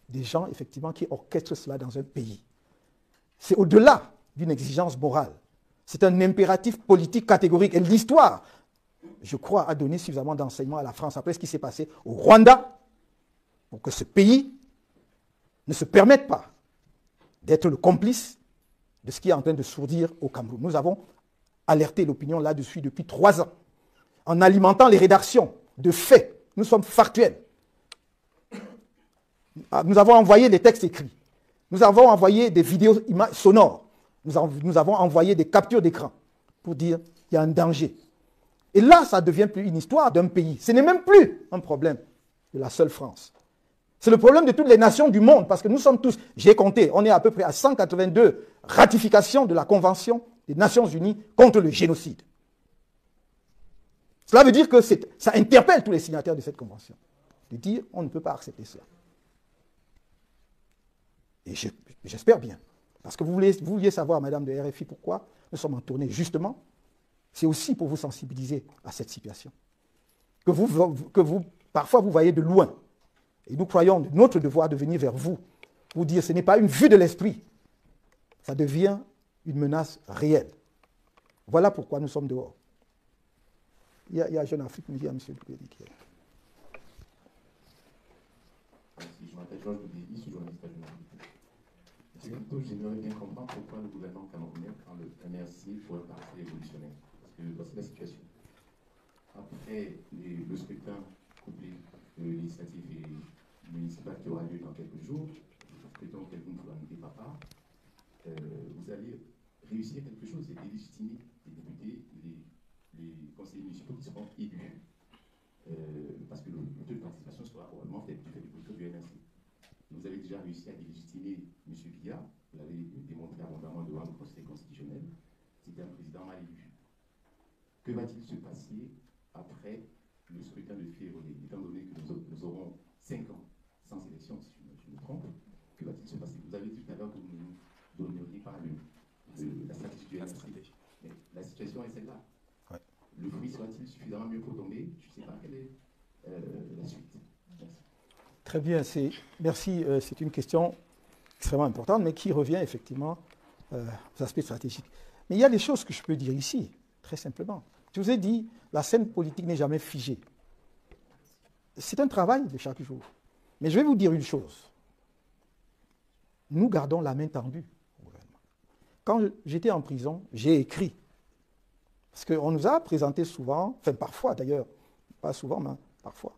des gens effectivement qui orchestrent cela dans un pays. C'est au-delà d'une exigence morale. C'est un impératif politique catégorique. Et l'histoire, je crois, a donné suffisamment d'enseignements à la France après ce qui s'est passé au Rwanda pour que ce pays ne se permette pas d'être le complice de ce qui est en train de sourdir au Cameroun. Nous avons alerté l'opinion là-dessus depuis 3 ans, en alimentant les rédactions de faits. Nous sommes factuels. Nous avons envoyé des textes écrits. Nous avons envoyé des vidéos sonores. Nous avons envoyé des captures d'écran pour dire qu'il y a un danger. Et là, ça ne devient plus une histoire d'un pays. Ce n'est même plus un problème de la seule France. C'est le problème de toutes les nations du monde, parce que nous sommes tous, j'ai compté, on est à peu près à 182 ratifications de la Convention des Nations Unies contre le génocide. Cela veut dire que ça interpelle tous les signataires de cette convention, de dire on ne peut pas accepter cela. Et j'espère bien, parce que vous vouliez savoir, Madame de RFI, pourquoi nous sommes en tournée, justement, c'est aussi pour vous sensibiliser à cette situation. Que vous, parfois, vous voyez de loin. Et nous croyons de notre devoir de venir vers vous, pour dire ce n'est pas une vue de l'esprit, ça devient une menace réelle. Voilà pourquoi nous sommes dehors. Il y a Jeune Afrique, il y a M. Dubédi. Je m'appelle Georges Dubédi, je suis journaliste à Jeune Afrique. J'aimerais bien comprendre pourquoi le gouvernement camerounais prend le MRC pour un parti révolutionnaire. Parce que voici la situation. Après le scrutin couplé législatif et municipal qui aura lieu dans quelques jours, le scrutin auquel vous ne vous pas part, vous allez réussir quelque chose, c'est délégitimer les députés, les conseillers municipaux qui seront élus. Parce que le taux de participation sera probablement fait du MRC. Vous avez déjà réussi à délégitimer M. Biya, vous l'avez démontré abondamment devant le Conseil constitutionnel, c'était un président mal élu. Que va-t-il se passer après le scrutin de février, étant donné que nous aurons 5 ans sans élection, si je me trompe, que va-t-il se passer? Vous avez dit tout à l'heure que vous ne nous donneriez pas la stratégie du MRC. Mais la situation est celle-là. Ouais. Le fruit sera-t-il suffisamment mieux pour tomber? Je ne sais pas quelle est la suite. Merci. Très bien, merci. C'est une question extrêmement importante, mais qui revient effectivement aux aspects stratégiques. Mais il y a des choses que je peux dire ici, très simplement. Je vous ai dit, la scène politique n'est jamais figée. C'est un travail de chaque jour. Mais je vais vous dire une chose. Nous gardons la main tendue au gouvernement. Quand j'étais en prison, j'ai écrit. Parce qu'on nous a présenté souvent, enfin parfois d'ailleurs, pas souvent, mais parfois,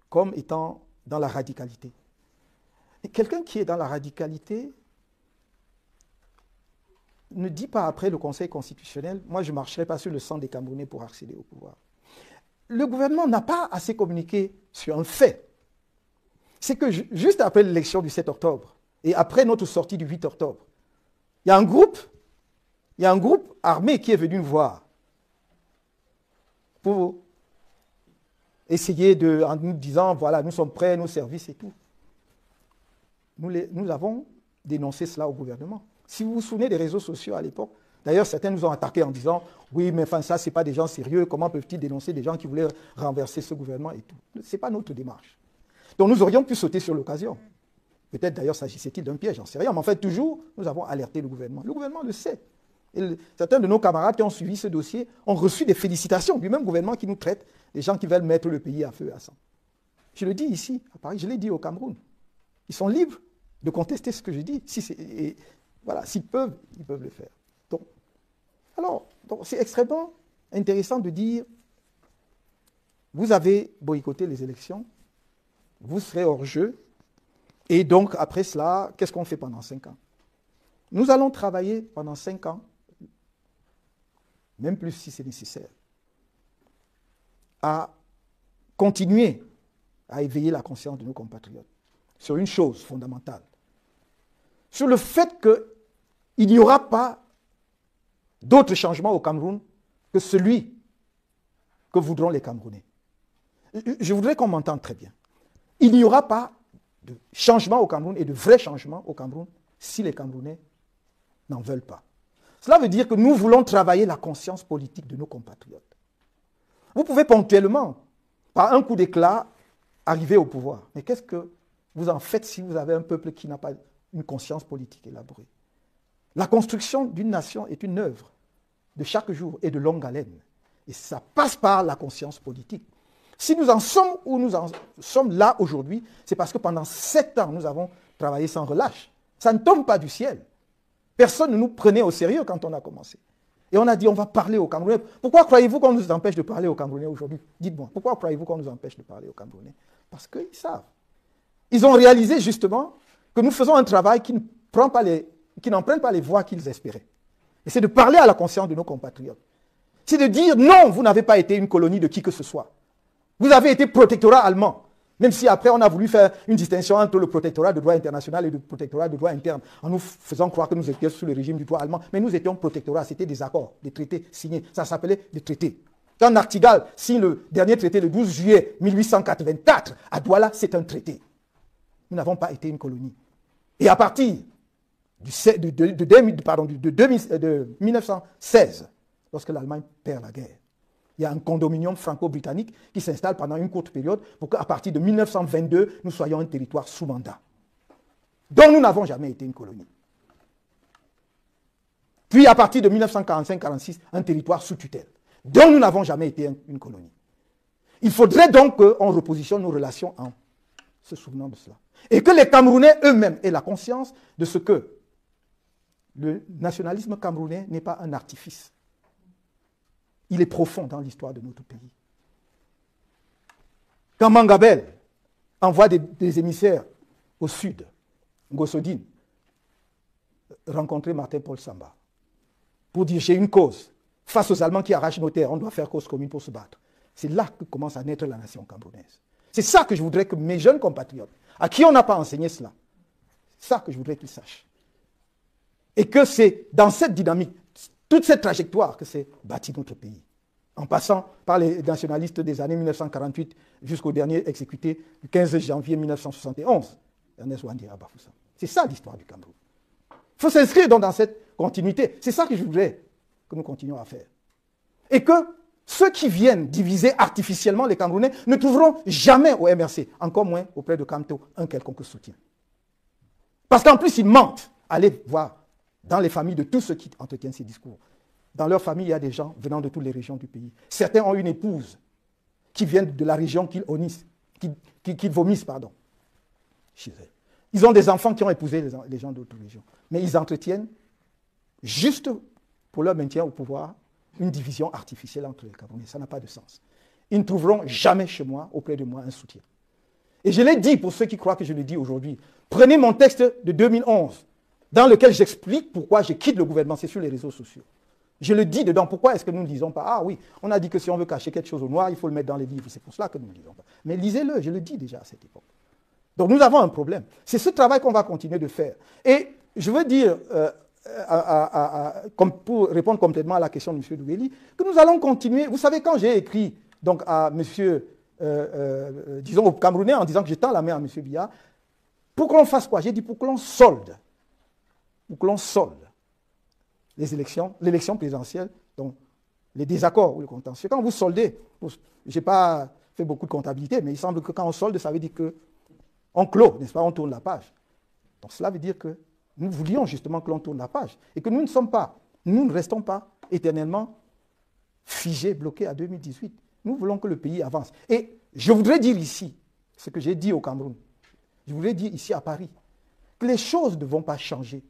comme étant dans la radicalité. Et quelqu'un qui est dans la radicalité ne dit pas après le Conseil constitutionnel, moi je ne marcherai pas sur le sang des Camerounais pour accéder au pouvoir. Le gouvernement n'a pas assez communiqué sur un fait. C'est que juste après l'élection du 7 octobre et après notre sortie du 8 octobre, il y a un groupe armé qui est venu nous voir pour essayer en nous disant, voilà, nous sommes prêts, nos services et tout. Nous avons dénoncé cela au gouvernement. Si vous vous souvenez des réseaux sociaux à l'époque, d'ailleurs certains nous ont attaqués en disant, oui, mais enfin ça, ce n'est pas des gens sérieux, comment peuvent-ils dénoncer des gens qui voulaient renverser ce gouvernement et tout. Ce n'est pas notre démarche. Donc nous aurions pu sauter sur l'occasion. Peut-être d'ailleurs s'agissait-il d'un piège, j'en sais rien, mais en fait toujours, nous avons alerté le gouvernement. Le gouvernement le sait. Et certains de nos camarades qui ont suivi ce dossier ont reçu des félicitations du même gouvernement qui nous traite, des gens qui veulent mettre le pays à feu et à sang. Je le dis ici, à Paris, je l'ai dit au Cameroun. Ils sont libres de contester ce que je dis. Voilà, s'ils peuvent, ils peuvent le faire. Donc c'est extrêmement intéressant de dire, vous avez boycotté les élections, vous serez hors jeu, et donc après cela, qu'est-ce qu'on fait pendant 5 ans? Nous allons travailler pendant 5 ans, même plus si c'est nécessaire, à continuer à éveiller la conscience de nos compatriotes sur une chose fondamentale, sur le fait qu'il n'y aura pas d'autre changement au Cameroun que celui que voudront les Camerounais. Je voudrais qu'on m'entende très bien. Il n'y aura pas de changement au Cameroun et de vrai changement au Cameroun si les Camerounais n'en veulent pas. Cela veut dire que nous voulons travailler la conscience politique de nos compatriotes. Vous pouvez ponctuellement, par un coup d'éclat, arriver au pouvoir. Mais qu'est-ce que vous en faites si vous avez un peuple qui n'a pas une conscience politique élaborée? La construction d'une nation est une œuvre de chaque jour et de longue haleine. Et ça passe par la conscience politique. Si nous en sommes où nous en sommes là aujourd'hui, c'est parce que pendant 7 ans, nous avons travaillé sans relâche. Ça ne tombe pas du ciel. Personne ne nous prenait au sérieux quand on a commencé. Et on a dit, on va parler aux Camerounais. Pourquoi croyez-vous qu'on nous empêche de parler aux Camerounais aujourd'hui? Dites-moi, pourquoi croyez-vous qu'on nous empêche de parler aux Camerounais? Parce qu'ils savent. Ils ont réalisé justement que nous faisons un travail qui n'emprunte pas les voies qu'ils espéraient. Et c'est de parler à la conscience de nos compatriotes. C'est de dire, non, vous n'avez pas été une colonie de qui que ce soit. Vous avez été protectorat allemand. Même si après on a voulu faire une distinction entre le protectorat de droit international et le protectorat de droit interne, en nous faisant croire que nous étions sous le régime du droit allemand, mais nous étions protectorat, c'était des accords, des traités signés, ça s'appelait des traités. Quand Nartigal signe le dernier traité le 12 juillet 1884, à Douala, c'est un traité. Nous n'avons pas été une colonie. Et à partir de 1916, lorsque l'Allemagne perd la guerre, il y a un condominium franco-britannique qui s'installe pendant une courte période pour qu'à partir de 1922, nous soyons un territoire sous mandat. Donc nous n'avons jamais été une colonie. Puis à partir de 1945-46, un territoire sous tutelle. Donc nous n'avons jamais été une colonie. Il faudrait donc qu'on repositionne nos relations en se souvenant de cela. Et que les Camerounais eux-mêmes aient la conscience de ce que le nationalisme camerounais n'est pas un artifice. Il est profond dans l'histoire de notre pays. Quand Mangabel envoie des émissaires au sud, Ngossodine, rencontrer Martin-Paul Samba, pour dire j'ai une cause, face aux Allemands qui arrachent nos terres, on doit faire cause commune pour se battre. C'est là que commence à naître la nation camerounaise. C'est ça que je voudrais que mes jeunes compatriotes, à qui on n'a pas enseigné cela, c'est ça que je voudrais qu'ils sachent. Et que c'est dans cette dynamique, toute cette trajectoire que s'est bâti notre pays, en passant par les nationalistes des années 1948 jusqu'au dernier exécuté le 15 janvier 1971, Ernest Wandira Bafoussam. C'est ça l'histoire du Cameroun. Il faut s'inscrire donc dans cette continuité. C'est ça que je voudrais que nous continuions à faire. Et que ceux qui viennent diviser artificiellement les Camerounais ne trouveront jamais au MRC, encore moins auprès de Camto, un quelconque soutien. Parce qu'en plus, ils mentent. Allez voir dans les familles de tous ceux qui entretiennent ces discours. Dans leur famille, il y a des gens venant de toutes les régions du pays. Certains ont une épouse qui vient de la région qu'ils vomissent, chez eux. Ils ont des enfants qui ont épousé les gens d'autres régions. Mais ils entretiennent, juste pour leur maintien au pouvoir, une division artificielle entre les Camerounais. Ça n'a pas de sens. Ils ne trouveront jamais chez moi, auprès de moi, un soutien. Et je l'ai dit pour ceux qui croient que je le dis aujourd'hui. Prenez mon texte de 2011, dans lequel j'explique pourquoi je quitte le gouvernement. C'est sur les réseaux sociaux. Je le dis dedans. Pourquoi est-ce que nous ne disons pas, ah oui, on a dit que si on veut cacher quelque chose au noir, il faut le mettre dans les livres. C'est pour cela que nous ne le disons pas. Mais lisez-le, je le dis déjà à cette époque. Donc nous avons un problème. C'est ce travail qu'on va continuer de faire. Et je veux dire, pour répondre complètement à la question de M. Doueli, que nous allons continuer. Vous savez, quand j'ai écrit donc, à M. disons au Camerounais, en disant que je tends la main à M. Biya, pour que l'on fasse quoi? J'ai dit pour que l'on solde. Pour que l'on solde l'élection présidentielle, donc les désaccords ou le contentieux. Quand vous soldez, je n'ai pas fait beaucoup de comptabilité, mais il semble que quand on solde, ça veut dire qu'on clôt, n'est-ce pas, on tourne la page. Donc cela veut dire que nous voulions justement que l'on tourne la page et que nous ne restons pas éternellement figés, bloqués à 2018. Nous voulons que le pays avance. Et je voudrais dire ici, ce que j'ai dit au Cameroun, je voudrais dire ici à Paris, que les choses ne vont pas changer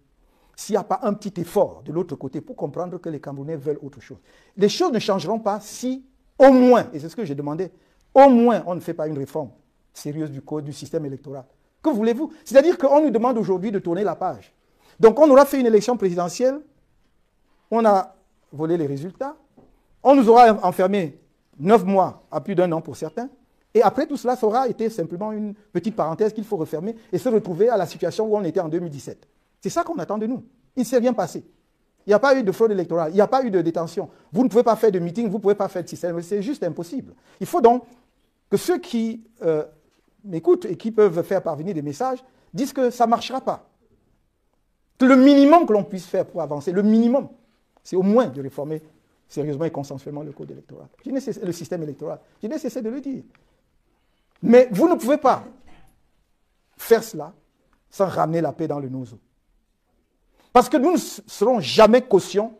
s'il n'y a pas un petit effort de l'autre côté pour comprendre que les Camerounais veulent autre chose. Les choses ne changeront pas si, au moins, et c'est ce que j'ai demandé, au moins on ne fait pas une réforme sérieuse du code, du système électoral. Que voulez-vous? C'est-à-dire qu'on nous demande aujourd'hui de tourner la page. Donc on aura fait une élection présidentielle, on a volé les résultats, on nous aura enfermés 9 mois à plus d'1 an pour certains, et après tout cela, ça aura été simplement une petite parenthèse qu'il faut refermer et se retrouver à la situation où on était en 2017. C'est ça qu'on attend de nous. Il ne s'est rien passé. Il n'y a pas eu de fraude électorale, il n'y a pas eu de détention. Vous ne pouvez pas faire de meeting, vous ne pouvez pas faire de système, c'est juste impossible. Il faut donc que ceux qui m'écoutent et qui peuvent faire parvenir des messages disent que ça ne marchera pas. Que le minimum que l'on puisse faire pour avancer, le minimum, c'est au moins de réformer sérieusement et consensuellement le code électoral. Le système électoral. Je n'ai cessé de le dire. Mais vous ne pouvez pas faire cela sans ramener la paix dans le nozo. Parce que nous ne serons jamais cautions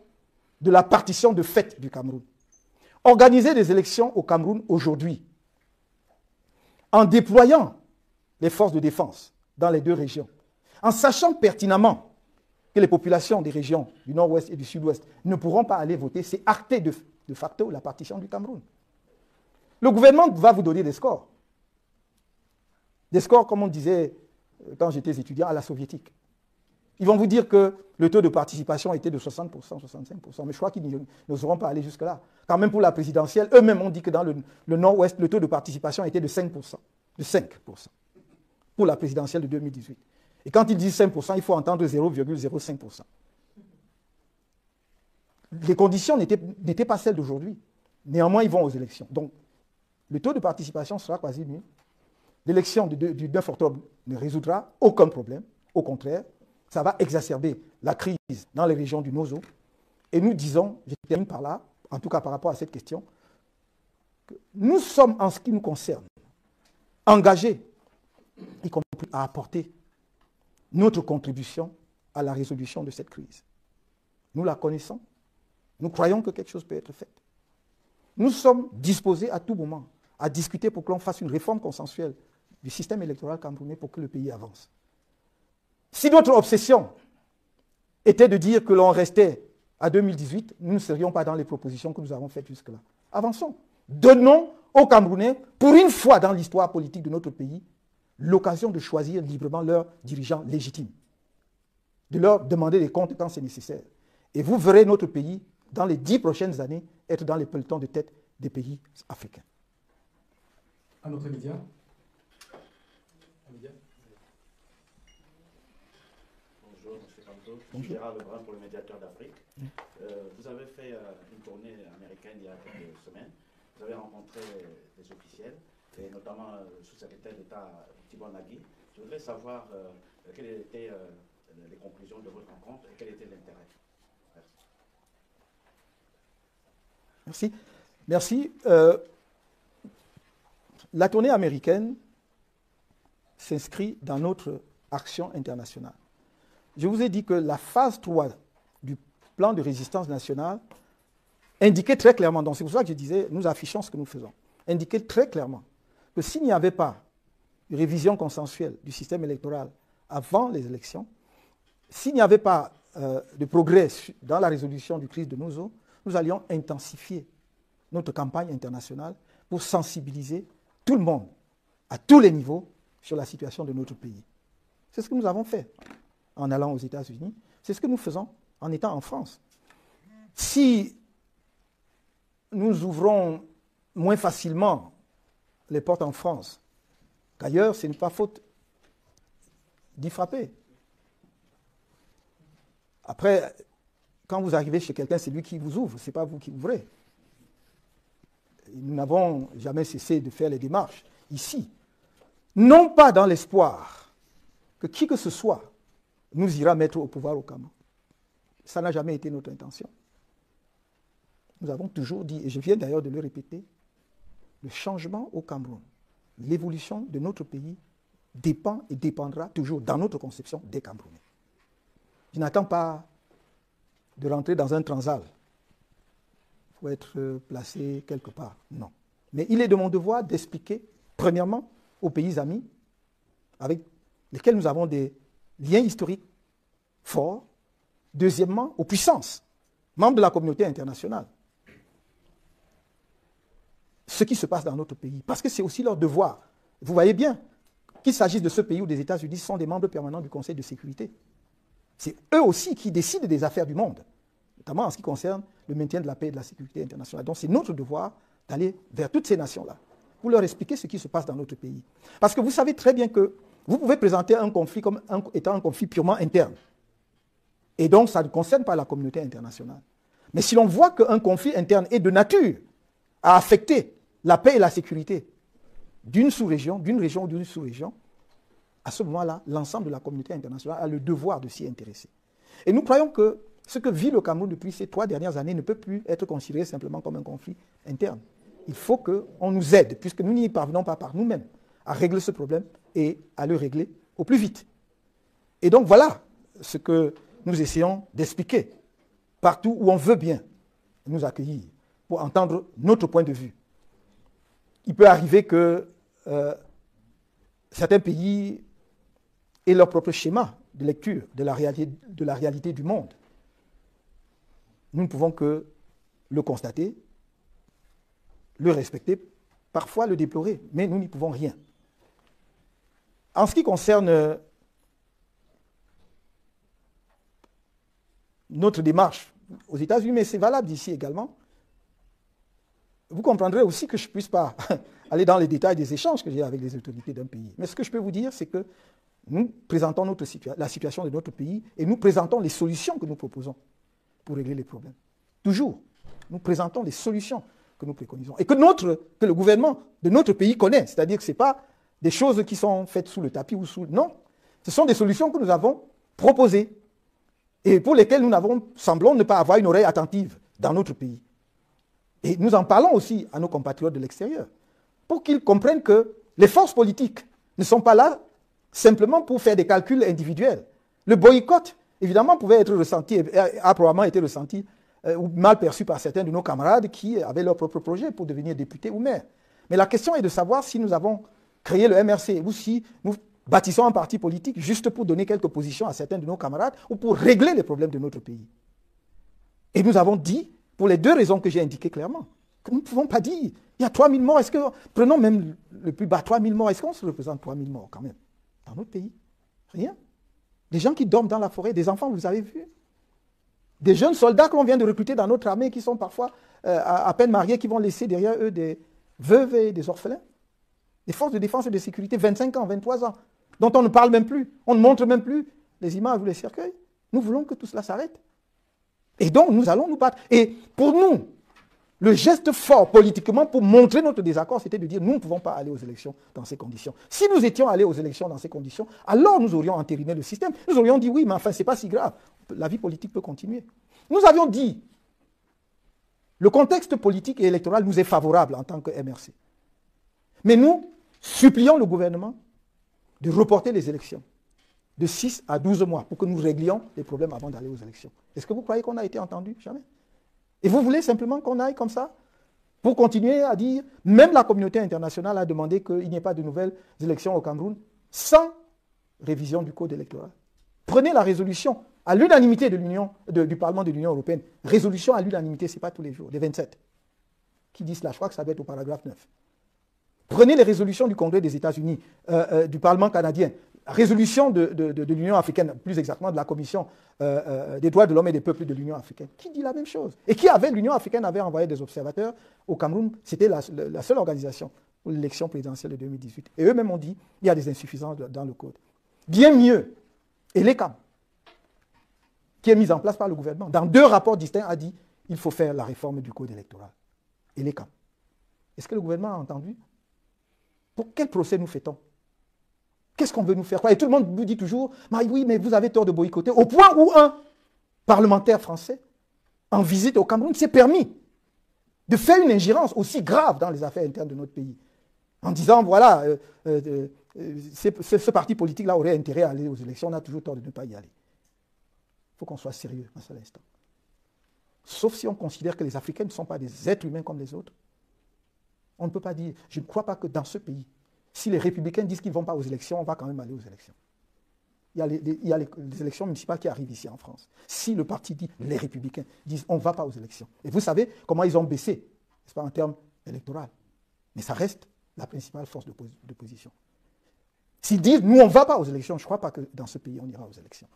de la partition de fait du Cameroun. Organiser des élections au Cameroun aujourd'hui, en déployant les forces de défense dans les deux régions, en sachant pertinemment que les populations des régions du nord-ouest et du sud-ouest ne pourront pas aller voter, c'est acter de facto la partition du Cameroun. Le gouvernement va vous donner des scores. Des scores, comme on disait quand j'étais étudiant, à la soviétique. Ils vont vous dire que le taux de participation était de 60%, 65%, mais je crois qu'ils n'oseront pas aller jusque-là. Quand même pour la présidentielle, eux-mêmes ont dit que dans le nord-ouest, le taux de participation était de 5%. de 5% pour la présidentielle de 2018. Et quand ils disent 5%, il faut entendre 0,05%. Les conditions n'étaient pas celles d'aujourd'hui. Néanmoins, ils vont aux élections. Donc, le taux de participation sera quasi nul. L'élection du 9 octobre ne résoudra aucun problème. Au contraire, ça va exacerber la crise dans les régions du Nozo. Et nous disons, je termine par là, en tout cas par rapport à cette question, que nous sommes, en ce qui nous concerne, engagés, y compris à apporter notre contribution à la résolution de cette crise. Nous la connaissons. Nous croyons que quelque chose peut être fait. Nous sommes disposés à tout moment à discuter pour que l'on fasse une réforme consensuelle du système électoral camerounais pour que le pays avance. Si notre obsession était de dire que l'on restait à 2018, nous ne serions pas dans les propositions que nous avons faites jusque-là. Avançons. Donnons aux Camerounais, pour une fois dans l'histoire politique de notre pays, l'occasion de choisir librement leurs dirigeants légitimes, de leur demander des comptes quand c'est nécessaire. Et vous verrez notre pays, dans les 10 prochaines années, être dans les pelotons de tête des pays africains. Un autre média. Bonjour, M. Kanto. Je suis Gérard Lebrun pour le Médiateur d'Afrique. Vous avez fait une tournée américaine il y a quelques semaines. Vous avez rencontré des officiels, et notamment le sous-secrétaire d'État Thibon Nagui. Je voudrais savoir quelles étaient les conclusions de votre rencontre et quel était l'intérêt. Merci. Merci. La tournée américaine s'inscrit dans notre action internationale. Je vous ai dit que la phase 3 du plan de résistance nationale indiquait très clairement, donc c'est pour ça que je disais, nous affichons ce que nous faisons, indiquait très clairement que s'il n'y avait pas une révision consensuelle du système électoral avant les élections, s'il n'y avait pas de progrès dans la résolution du crise de Nozo, nous allions intensifier notre campagne internationale pour sensibiliser tout le monde, à tous les niveaux, sur la situation de notre pays. C'est ce que nous avons fait en allant aux États-Unis. C'est ce que nous faisons en étant en France. Si nous ouvrons moins facilement les portes en France qu'ailleurs, ce n'est pas faute d'y frapper. Après, quand vous arrivez chez quelqu'un, c'est lui qui vous ouvre, ce n'est pas vous qui ouvrez. Nous n'avons jamais cessé de faire les démarches ici. Non pas dans l'espoir que qui que ce soit nous ira mettre au pouvoir au Cameroun. Ça n'a jamais été notre intention. Nous avons toujours dit, et je viens d'ailleurs de le répéter, le changement au Cameroun, l'évolution de notre pays dépend et dépendra toujours, dans notre conception, des Camerounais. Je n'attends pas de rentrer dans un transal. Il faut être placé quelque part. Non. Mais il est de mon devoir d'expliquer, premièrement, aux pays amis, avec lesquels nous avons des liens historiques forts. Deuxièmement, aux puissances, membres de la communauté internationale, ce qui se passe dans notre pays. Parce que c'est aussi leur devoir. Vous voyez bien, qu'il s'agisse de ce pays ou des États-Unis, ce sont des membres permanents du Conseil de sécurité. C'est eux aussi qui décident des affaires du monde, notamment en ce qui concerne le maintien de la paix et de la sécurité internationale. Donc c'est notre devoir d'aller vers toutes ces nations-là pour leur expliquer ce qui se passe dans notre pays. Parce que vous savez très bien que vous pouvez présenter un conflit comme étant un conflit purement interne. Et donc ça ne concerne pas la communauté internationale. Mais si l'on voit qu'un conflit interne est de nature à affecter la paix et la sécurité d'une sous-région, d'une région ou d'une sous-région, à ce moment-là, l'ensemble de la communauté internationale a le devoir de s'y intéresser. Et nous croyons que ce que vit le Cameroun depuis ces 3 dernières années ne peut plus être considéré simplement comme un conflit interne. Il faut qu'on nous aide, puisque nous n'y parvenons pas par nous-mêmes, à régler ce problème et à le régler au plus vite. Et donc voilà ce que nous essayons d'expliquer partout où on veut bien nous accueillir pour entendre notre point de vue. Il peut arriver que certains pays aient leur propre schéma de lecture de la réalité du monde. Nous ne pouvons que le constater, le respecter, parfois le déplorer, mais nous n'y pouvons rien. En ce qui concerne notre démarche aux États-Unis, mais c'est valable ici également, vous comprendrez aussi que je ne puisse pas aller dans les détails des échanges que j'ai avec les autorités d'un pays. Mais ce que je peux vous dire, c'est que nous présentons la situation de notre pays et nous présentons les solutions que nous proposons pour régler les problèmes. Toujours, nous présentons les solutions que nous préconisons et que le gouvernement de notre pays connaît. C'est-à-dire que ce n'est pas des choses qui sont faites sous le tapis ou sous... Non, ce sont des solutions que nous avons proposées et pour lesquelles nous semblons ne pas avoir une oreille attentive dans notre pays. Et nous en parlons aussi à nos compatriotes de l'extérieur, pour qu'ils comprennent que les forces politiques ne sont pas là simplement pour faire des calculs individuels. Le boycott, évidemment, pouvait être ressenti, a probablement été ressenti ou mal perçu par certains de nos camarades qui avaient leur propre projet pour devenir députés ou maires. Mais la question est de savoir si nous avons créé le MRC ou si nous bâtissons un parti politique juste pour donner quelques positions à certains de nos camarades ou pour régler les problèmes de notre pays. Et nous avons dit, pour les deux raisons que j'ai indiquées clairement, que nous ne pouvons pas dire, il y a 3000 morts, prenons même le plus bas, 3000 morts, est-ce qu'on se représente 3000 morts quand même dans notre pays? Rien. Des gens qui dorment dans la forêt, des enfants, vous avez vu? Des jeunes soldats que l'on vient de recruter dans notre armée qui sont parfois à peine mariés, qui vont laisser derrière eux des veuves et des orphelins. Des forces de défense et de sécurité, 25 ans, 23 ans, dont on ne parle même plus, on ne montre même plus les images ou les cercueils. Nous voulons que tout cela s'arrête. Et donc, nous allons nous battre. Et pour nous, le geste fort politiquement pour montrer notre désaccord, c'était de dire nous ne pouvons pas aller aux élections dans ces conditions. Si nous étions allés aux élections dans ces conditions, alors nous aurions entériné le système. Nous aurions dit oui, mais enfin, ce n'est pas si grave. La vie politique peut continuer. Nous avions dit le contexte politique et électoral nous est favorable en tant que MRC. Mais nous supplions le gouvernement de reporter les élections de 6 à 12 mois pour que nous réglions les problèmes avant d'aller aux élections. Est-ce que vous croyez qu'on a été entendu? Jamais. Et vous voulez simplement qu'on aille comme ça pour continuer à dire, même la communauté internationale a demandé qu'il n'y ait pas de nouvelles élections au Cameroun sans révision du code électoral. Prenez la résolution à l'unanimité du Parlement de l'Union européenne. Résolution à l'unanimité, ce n'est pas tous les jours, les 27. Qui disent là, je crois que ça doit être au paragraphe 9. Prenez les résolutions du Congrès des États-Unis, du Parlement canadien, résolution de l'Union africaine, plus exactement de la Commission des droits de l'homme et des peuples de l'Union africaine, qui dit la même chose. Et l'Union africaine avait envoyé des observateurs au Cameroun, c'était la seule organisation pour l'élection présidentielle de 2018. Et eux-mêmes ont dit qu'il y a des insuffisances dans le code. Bien mieux, et l'ECAM, qui est mise en place par le gouvernement, dans 2 rapports distincts, a dit qu'il faut faire la réforme du code électoral. Et l'ECAM. Est-ce que le gouvernement a entendu? Pour quel procès nous fait-on? Qu'est-ce qu'on veut nous faire? Et tout le monde nous dit toujours, oui, mais vous avez tort de boycotter, au point où un parlementaire français, en visite au Cameroun, s'est permis de faire une ingérence aussi grave dans les affaires internes de notre pays, en disant, voilà, ce parti politique-là aurait intérêt à aller aux élections, on a toujours tort de ne pas y aller. Il faut qu'on soit sérieux à cet instant. Sauf si on considère que les Africains ne sont pas des êtres humains comme les autres. On ne peut pas dire, je ne crois pas que dans ce pays, si les républicains disent qu'ils ne vont pas aux élections, on va quand même aller aux élections. Il y a les élections municipales qui arrivent ici en France. Si le parti dit, les républicains disent, on ne va pas aux élections. Et vous savez comment ils ont baissé, n'est-ce pas, en termes électoraux. Mais ça reste la principale force d'opposition. S'ils disent, nous, on ne va pas aux élections, je ne crois pas que dans ce pays, on ira aux élections.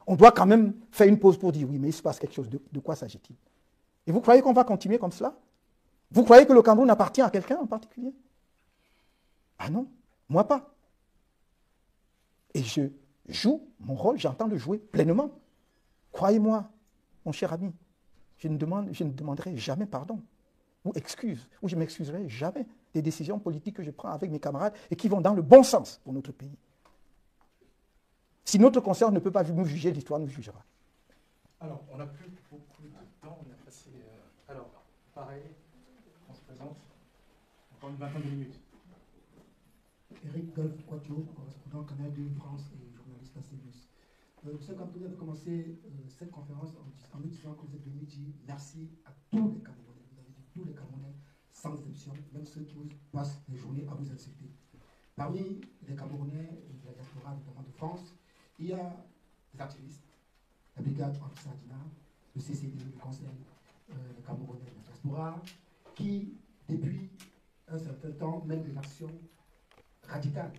On doit quand même faire une pause pour dire, oui, mais il se passe quelque chose. De quoi s'agit-il? Et vous croyez qu'on va continuer comme cela? Vous croyez que le Cameroun appartient à quelqu'un en particulier? Ah non, moi pas. Et je joue mon rôle, j'entends le jouer pleinement. Croyez-moi, mon cher ami, je ne demanderai jamais pardon ou excuse, ou je ne m'excuserai jamais des décisions politiques que je prends avec mes camarades et qui vont dans le bon sens pour notre pays. Si notre conscience ne peut pas nous juger, l'histoire nous jugera. Alors, on n'a plus beaucoup de temps, on a passé... alors, pareil, on se présente, encore une vingtaine de minutes. Eric Golf Quattro, correspondant Canal 2 France et journaliste à CBS. Monsieur Kamto, vous avez commencé cette conférence en nous disant que vous êtes venu dire merci à tous les Camerounais. Vous avez dit tous les Camerounais, sans exception, même ceux qui vous passent les journées à vous insulter. Parmi les Camerounais de la diaspora, notamment de France, il y a des activistes, la brigade anti-Sardina, le CCD, le Conseil des Camerounais de la diaspora, qui, depuis un certain temps, mènent des actions radicales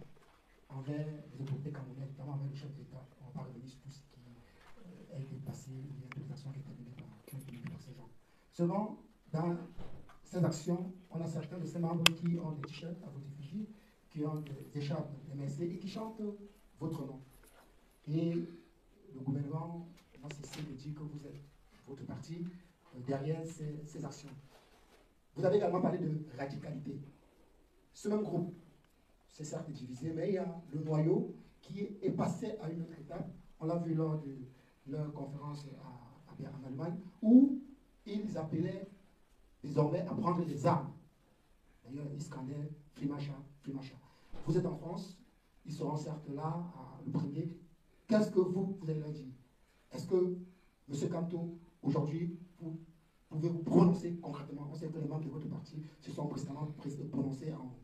envers les autorités camerounaises, notamment envers le chef d'État. On va pas revenir sur tout ce qui a été passé, il y a des actions qui ont été menées par ces gens. Seulement, dans ces actions, on a certains de ces membres qui ont des t-shirts à votre effigie, qui ont des écharpes MSC et qui chantent votre nom. Et le gouvernement n'a cessé de dire que vous êtes votre parti derrière ces actions. Vous avez également parlé de radicalité. Ce même groupe, c'est certes divisé, mais il y a le noyau qui est passé à une autre étape. On l'a vu lors de leur conférence en Allemagne, où ils appelaient désormais à prendre des armes. D'ailleurs, ils scandaient Frimacha, Frimacha. Vous êtes en France, ils seront certes là, le premier. Qu'est-ce que vous allez leur dire? Est-ce que, M. Kanto, aujourd'hui, vous pouvez vous prononcer concrètement? On sait que les membres de votre parti se sont précédemment prononcés en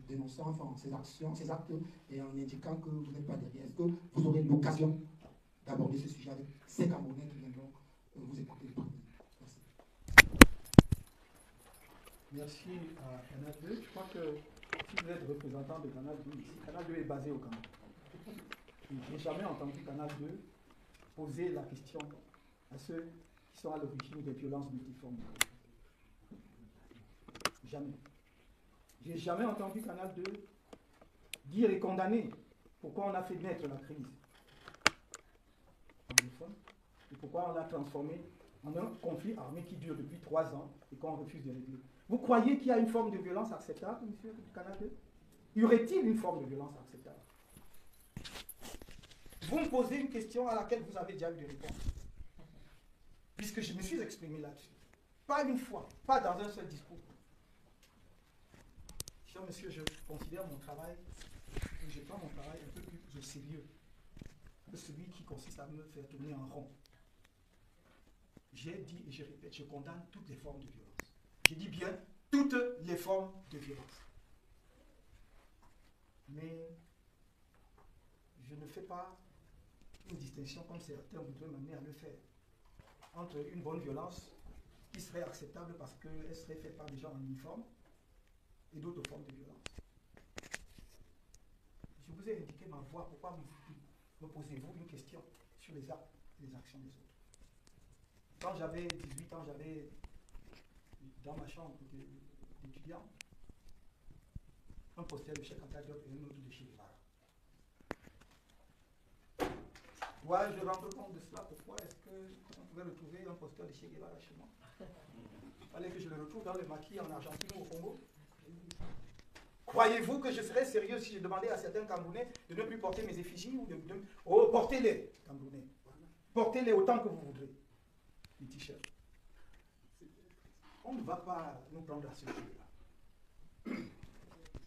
dénonçant ces actions, ces actes, et en indiquant que vous n'êtes pas derrière. Est-ce que vous aurez l'occasion d'aborder ce sujet avec ces Camerounais qui viendront vous écouter le premier? Merci. Merci à Canal 2. Je crois que si vous êtes représentant de Canal 2 ici, Canal 2 est basé au Cameroun. Je n'ai jamais entendu Canal 2 poser la question à ceux qui sont à l'origine des violences multiformes. Jamais. Je n'ai jamais entendu Canal 2 dire et condamner pourquoi on a fait naître la crise anglophone et pourquoi on l'a transformé en un conflit armé qui dure depuis 3 ans et qu'on refuse de régler. Vous croyez qu'il y a une forme de violence acceptable, monsieur du Canal 2? Y aurait-il une forme de violence acceptable? Vous me posez une question à laquelle vous avez déjà eu des réponses, puisque je me suis exprimé là-dessus. Pas une fois, pas dans un seul discours. Cher monsieur, je considère mon travail, je prends mon travail un peu plus au sérieux que celui qui consiste à me faire tourner en rond. J'ai dit et je répète, je condamne toutes les formes de violence. Je dis bien toutes les formes de violence. Mais je ne fais pas une distinction comme certains voudraient m'amener à le faire entre une bonne violence qui serait acceptable parce qu'elle serait faite par des gens en uniforme et d'autres formes de violence. Je vous ai indiqué ma voix. Pourquoi me posez-vous une question sur les actes et les actions des autres? Quand j'avais 18 ans, j'avais dans ma chambre d'étudiant un poster de Cheikh Anta Diop et un autre de Che Guevara. Dois-je rendre compte de cela? Pourquoi est-ce qu'on pouvait retrouver un poster de Che Guevara chez moi? Il fallait que je le retrouve dans le maquis en Argentine ou au Congo. Croyez-vous que je serais sérieux si je demandais à certains Camerounais de ne plus porter mes effigies ou oh, portez-les, Camerounais. Portez-les autant que vous voudrez. Les t-shirts. On ne va pas nous prendre à ce jeu-là.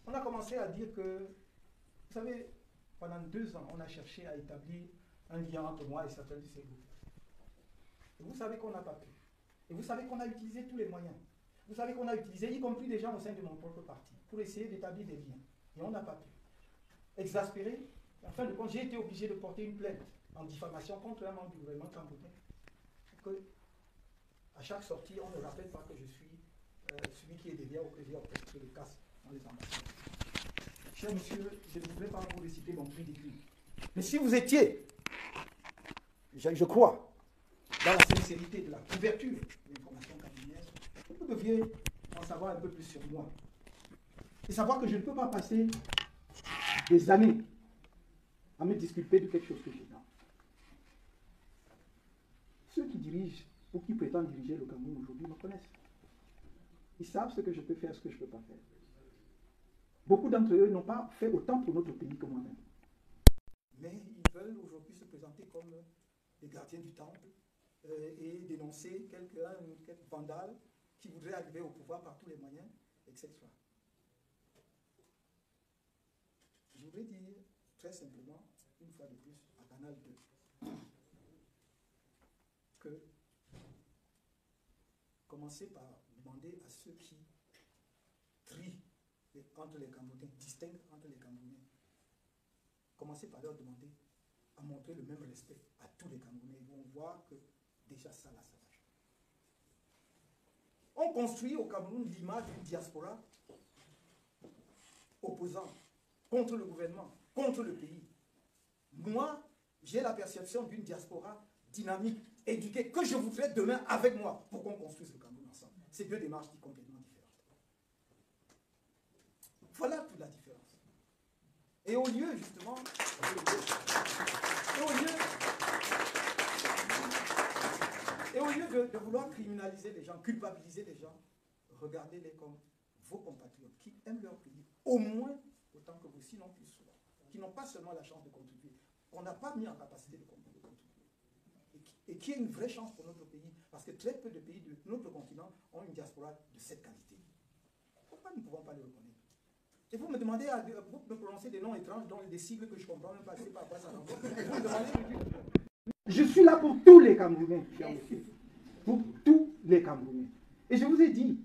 On a commencé à dire que, vous savez, pendant 2 ans, on a cherché à établir un lien entre moi et certains de ces groupes. Et vous savez qu'on n'a pas pu. Et vous savez qu'on a utilisé tous les moyens. Vous savez qu'on a utilisé, y compris des gens au sein de mon propre parti, pour essayer d'établir des liens. Et on n'a pas pu. Exaspéré, en fin de compte, j'ai été obligé de porter une plainte en diffamation contre un membre du gouvernement camerounais. Que, à chaque sortie, on ne rappelle pas que je suis celui qui est derrière orchestré le casse dans les ambassades. Cher monsieur, je ne voudrais pas vous réciter mon prix d'écrit. Mais si vous étiez, je crois, dans la sincérité de la couverture de l'information camerounaise, vous deviez en savoir un peu plus sur moi. Et savoir que je ne peux pas passer des années à me disculper de quelque chose que j'ai dans. Ceux qui dirigent ou qui prétendent diriger le Cameroun aujourd'hui me connaissent. Ils savent ce que je peux faire, ce que je ne peux pas faire. Beaucoup d'entre eux n'ont pas fait autant pour notre pays que moi-même. Mais ils veulent aujourd'hui se présenter comme les gardiens du temple et dénoncer quelques vandales qui voudraient arriver au pouvoir par tous les moyens, etc. Je voudrais dire très simplement, une fois de plus, à Canal 2, que commencez par demander à ceux qui trient entre les Camerounais, distinguent entre les Camerounais, commencez par leur demander à montrer le même respect à tous les Camerounais. Ils vont voir que déjà ça là, ça va changer. On construit au Cameroun l'image d'une diaspora opposante contre le gouvernement, contre le pays. Moi, j'ai la perception d'une diaspora dynamique, éduquée, que je voudrais demain avec moi pour qu'on construise le Cameroun ensemble. C'est 2 démarches complètement différentes. Voilà toute la différence. Et au lieu, justement, de vouloir criminaliser les gens, culpabiliser les gens, regardez-les comme vos compatriotes qui aiment leur pays, au moins autant que vous, sinon plus souvent, qui n'ont pas seulement la chance de contribuer, qu'on n'a pas mis en capacité de contribuer, et qui est une vraie chance pour notre pays, parce que très peu de pays de notre continent ont une diaspora de cette qualité. Pourquoi nous ne pouvons pas le reconnaître? Et vous me demandez vous me prononcer des noms étranges, dont des sigles que je ne comprends même pas, je ne sais pas à quoi ça renvoie. Vous me demandez, je suis là pour tous les Camerounais, pour tous les Camerounais. Et je vous ai dit,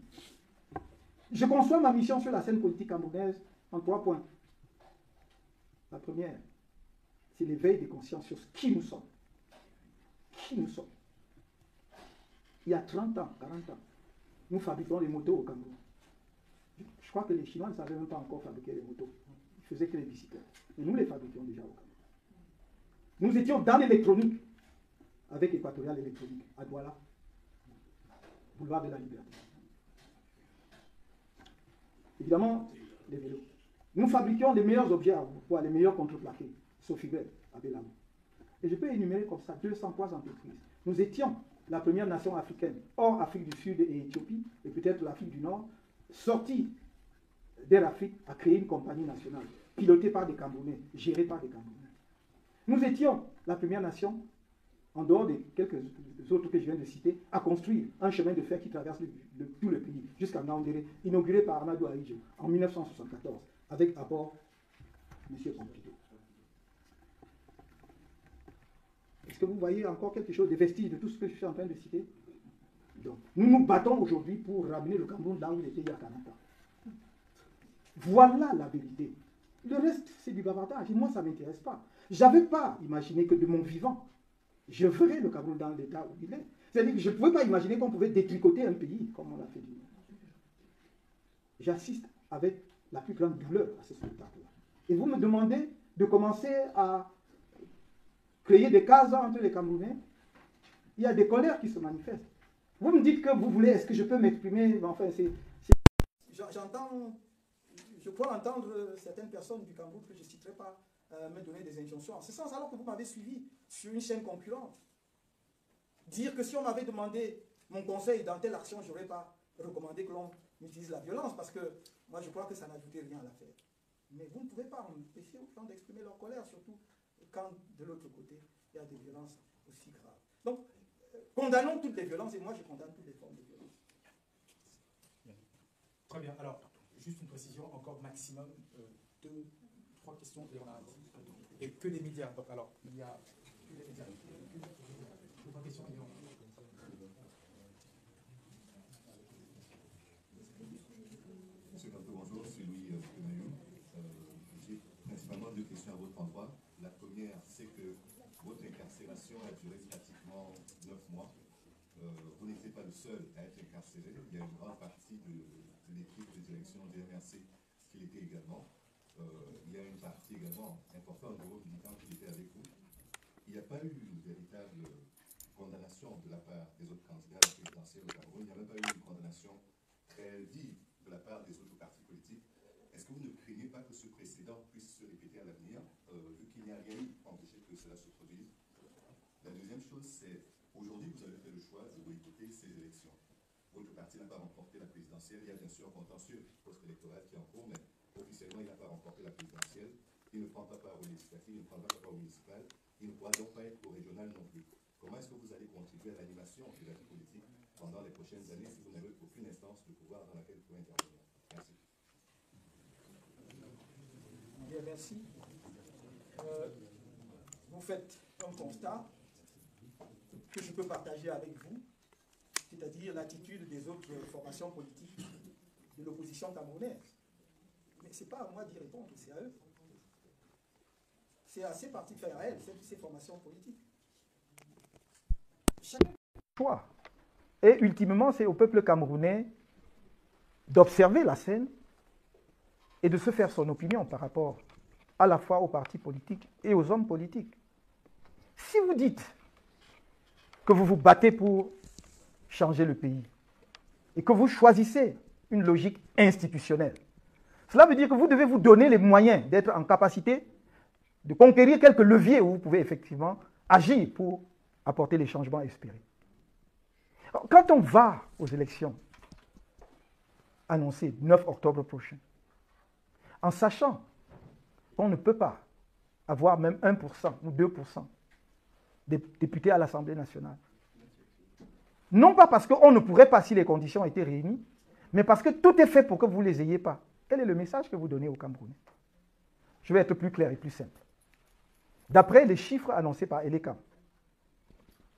je conçois ma mission sur la scène politique camerounaise en 3 points. La première, c'est l'éveil des consciences sur qui nous sommes. Qui nous sommes. Il y a 30 ans, 40 ans, nous fabriquons des motos au Cameroun. Je crois que les Chinois ne savaient même pas encore fabriquer les motos. Ils faisaient que les bicyclettes. Mais nous les fabriquions déjà au Cameroun. Nous étions dans l'électronique, avec Équatorial Électronique, à Douala, boulevard de la Liberté. Évidemment, les vélos. Nous fabriquions les meilleurs objets à bois, les meilleurs contreplaqués, Sofibel, à Belamo. Et je peux énumérer comme ça 203 entreprises. Nous étions la première nation africaine, hors Afrique du Sud et Éthiopie, et peut-être l'Afrique du Nord, sortie d'Air Afrique à créer une compagnie nationale, pilotée par des Camerounais, gérée par des Camerounais. Nous étions la première nation, en dehors des quelques autres que je viens de citer, à construire un chemin de fer qui traverse tout le pays, jusqu'à Naoundéré, inauguré par Amadou Ahidjo en 1974, avec à bord M. Pompidou. Est-ce que vous voyez encore quelque chose, des vestiges de tout ce que je suis en train de citer? Donc, nous nous battons aujourd'hui pour ramener le Cameroun là où il était il y a 40 ans. Voilà la vérité. Le reste, c'est du bavardage. Et moi, ça ne m'intéresse pas. Je n'avais pas imaginé que de mon vivant, je ferais le Cameroun dans l'état où il est. C'est-à-dire que je ne pouvais pas imaginer qu'on pouvait détricoter un pays comme on l'a fait. J'assiste avec la plus grande douleur à ce spectacle-là. Et vous me demandez de commencer à créer des cases entre les Camerounais. Il y a des colères qui se manifestent. Vous me dites que vous voulez, est-ce que je peux m'exprimer? Enfin, j'entends, je crois entendre certaines personnes du Cameroun que je ne citerai pas me donner des injonctions en ce sens, alors que vous m'avez suivi sur une chaîne concurrente. Dire que si on m'avait demandé mon conseil dans telle action, je n'aurais pas recommandé que l'on utilise la violence, parce que moi je crois que ça n'ajoutait rien à l'affaire. Mais vous ne pouvez pas empêcher aux gens d'exprimer leur colère, surtout quand de l'autre côté, il y a des violences aussi graves. Donc, condamnons toutes les violences, et moi je condamne toutes les formes de violence. Très bien. Alors, juste une précision, encore maximum 2, 3 questions, et on a et que les médias. Donc, alors, il y a que les médias. 2, 3 questions, et on a... Monsieur Kanto, bonjour, c'est Louis Penaillou. J'ai principalement 2 questions à votre endroit. La première, c'est que votre incarcération a duré pratiquement 9 mois. Vous n'étiez pas le seul à être incarcéré. Il y a une grande partie de l'équipe de direction du MRC qui l'était également. Il y a une partie également importante de vos militants qui étaient avec vous. Il n'y a pas eu une véritable condamnation de la part des autres candidats à la présidentielle au Cameroun. Il n'y a même pas eu une condamnation très vive de la part des autres partis politiques. Est-ce que vous ne craignez pas que ce précédent puisse se répéter à l'avenir, vu qu'il n'y a rien eu pour empêcher que cela se produise? La deuxième chose, c'est aujourd'hui, vous avez fait le choix de boycotter ces élections. Votre parti n'a pas remporté la présidentielle. Il y a bien sûr un contentieux post-électoral qui est en cours, mais officiellement, il n'a pas remporté la présidentielle. Il ne prend pas part aux législatives, il ne prend pas part aux municipales. Il ne pourra donc pas être au régional non plus. Comment est-ce que vous allez contribuer à l'animation de la vie politique pendant les prochaines années si vous n'avez aucune instance de pouvoir dans laquelle vous pouvez intervenir? Merci. Bien, merci. Vous faites un constat que je peux partager avec vous, c'est-à-dire l'attitude des autres formations politiques de l'opposition camerounaise. Mais ce n'est pas à moi d'y répondre, c'est à eux. C'est à ces partis de faire à elles, ces formations politiques. Chacun choix. Et ultimement, c'est au peuple camerounais d'observer la scène et de se faire son opinion par rapport à la fois aux partis politiques et aux hommes politiques. Si vous dites que vous vous battez pour changer le pays et que vous choisissez une logique institutionnelle, Cela veut dire que vous devez vous donner les moyens d'être en capacité de conquérir quelques leviers où vous pouvez effectivement agir pour apporter les changements espérés. Alors, quand on va aux élections annoncées 9 octobre prochain, en sachant qu'on ne peut pas avoir même 1% ou 2% des députés à l'Assemblée nationale, non pas parce qu'on ne pourrait pas si les conditions étaient réunies, mais parce que tout est fait pour que vous ne les ayez pas. Quel est le message que vous donnez aux Camerounais? Je vais être plus clair et plus simple. D'après les chiffres annoncés par Elecam,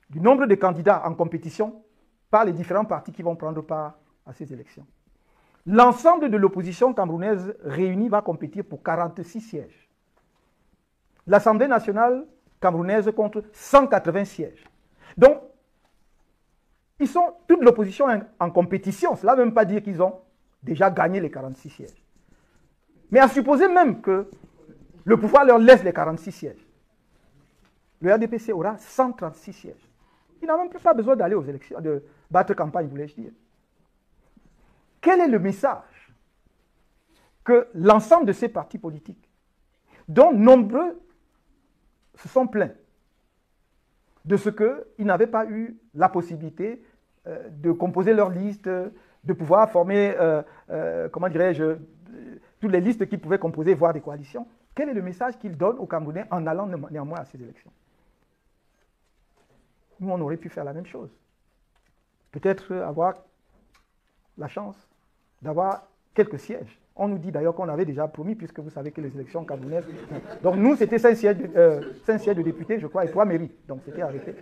du nombre de candidats en compétition par les différents partis qui vont prendre part à ces élections, l'ensemble de l'opposition camerounaise réunie va compétir pour 46 sièges. L'Assemblée nationale camerounaise compte 180 sièges. Donc, ils sont toute l'opposition en compétition. Cela ne veut même pas dire qu'ils ont déjà gagné les 46 sièges. Mais à supposer même que le pouvoir leur laisse les 46 sièges, le RDPC aura 136 sièges. Il n'a même pas besoin d'aller aux élections, de battre campagne, voulais-je dire. Quel est le message que l'ensemble de ces partis politiques, dont nombreux se sont plaints de ce qu'ils n'avaient pas eu la possibilité de composer leur liste, de pouvoir former, comment dirais-je, toutes les listes qu'ils pouvaient composer, voire des coalitions. Quel est le message qu'ils donnent aux Camerounais en allant néanmoins à ces élections? Nous, on aurait pu faire la même chose. Peut-être avoir la chance d'avoir quelques sièges. On nous dit d'ailleurs qu'on avait déjà promis, puisque vous savez que les élections camerounaises... Donc nous, c'était 5 sièges de députés, je crois, et 3 mairies. Donc c'était arrêté.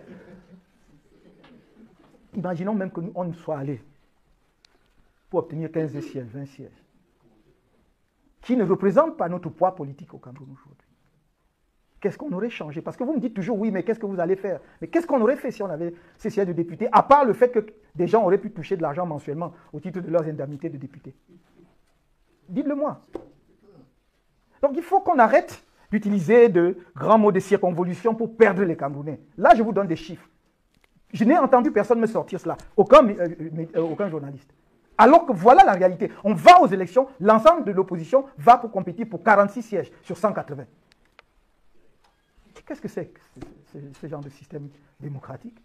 Imaginons même que nous, on soit allé pour obtenir 15 sièges, 20 sièges, qui ne représentent pas notre poids politique au Cameroun aujourd'hui. Qu'est-ce qu'on aurait changé? Parce que vous me dites toujours, oui, mais qu'est-ce que vous allez faire? Mais qu'est-ce qu'on aurait fait si on avait ces sièges de députés, à part le fait que des gens auraient pu toucher de l'argent mensuellement au titre de leurs indemnités de députés? Dites-le-moi. Donc il faut qu'on arrête d'utiliser de grands mots de circonvolution pour perdre les Camerounais. Là, je vous donne des chiffres. Je n'ai entendu personne me sortir cela, aucun journaliste. Alors que voilà la réalité. On va aux élections, l'ensemble de l'opposition va pour compétir pour 46 sièges sur 180. Qu'est-ce que c'est que ce genre de système démocratique?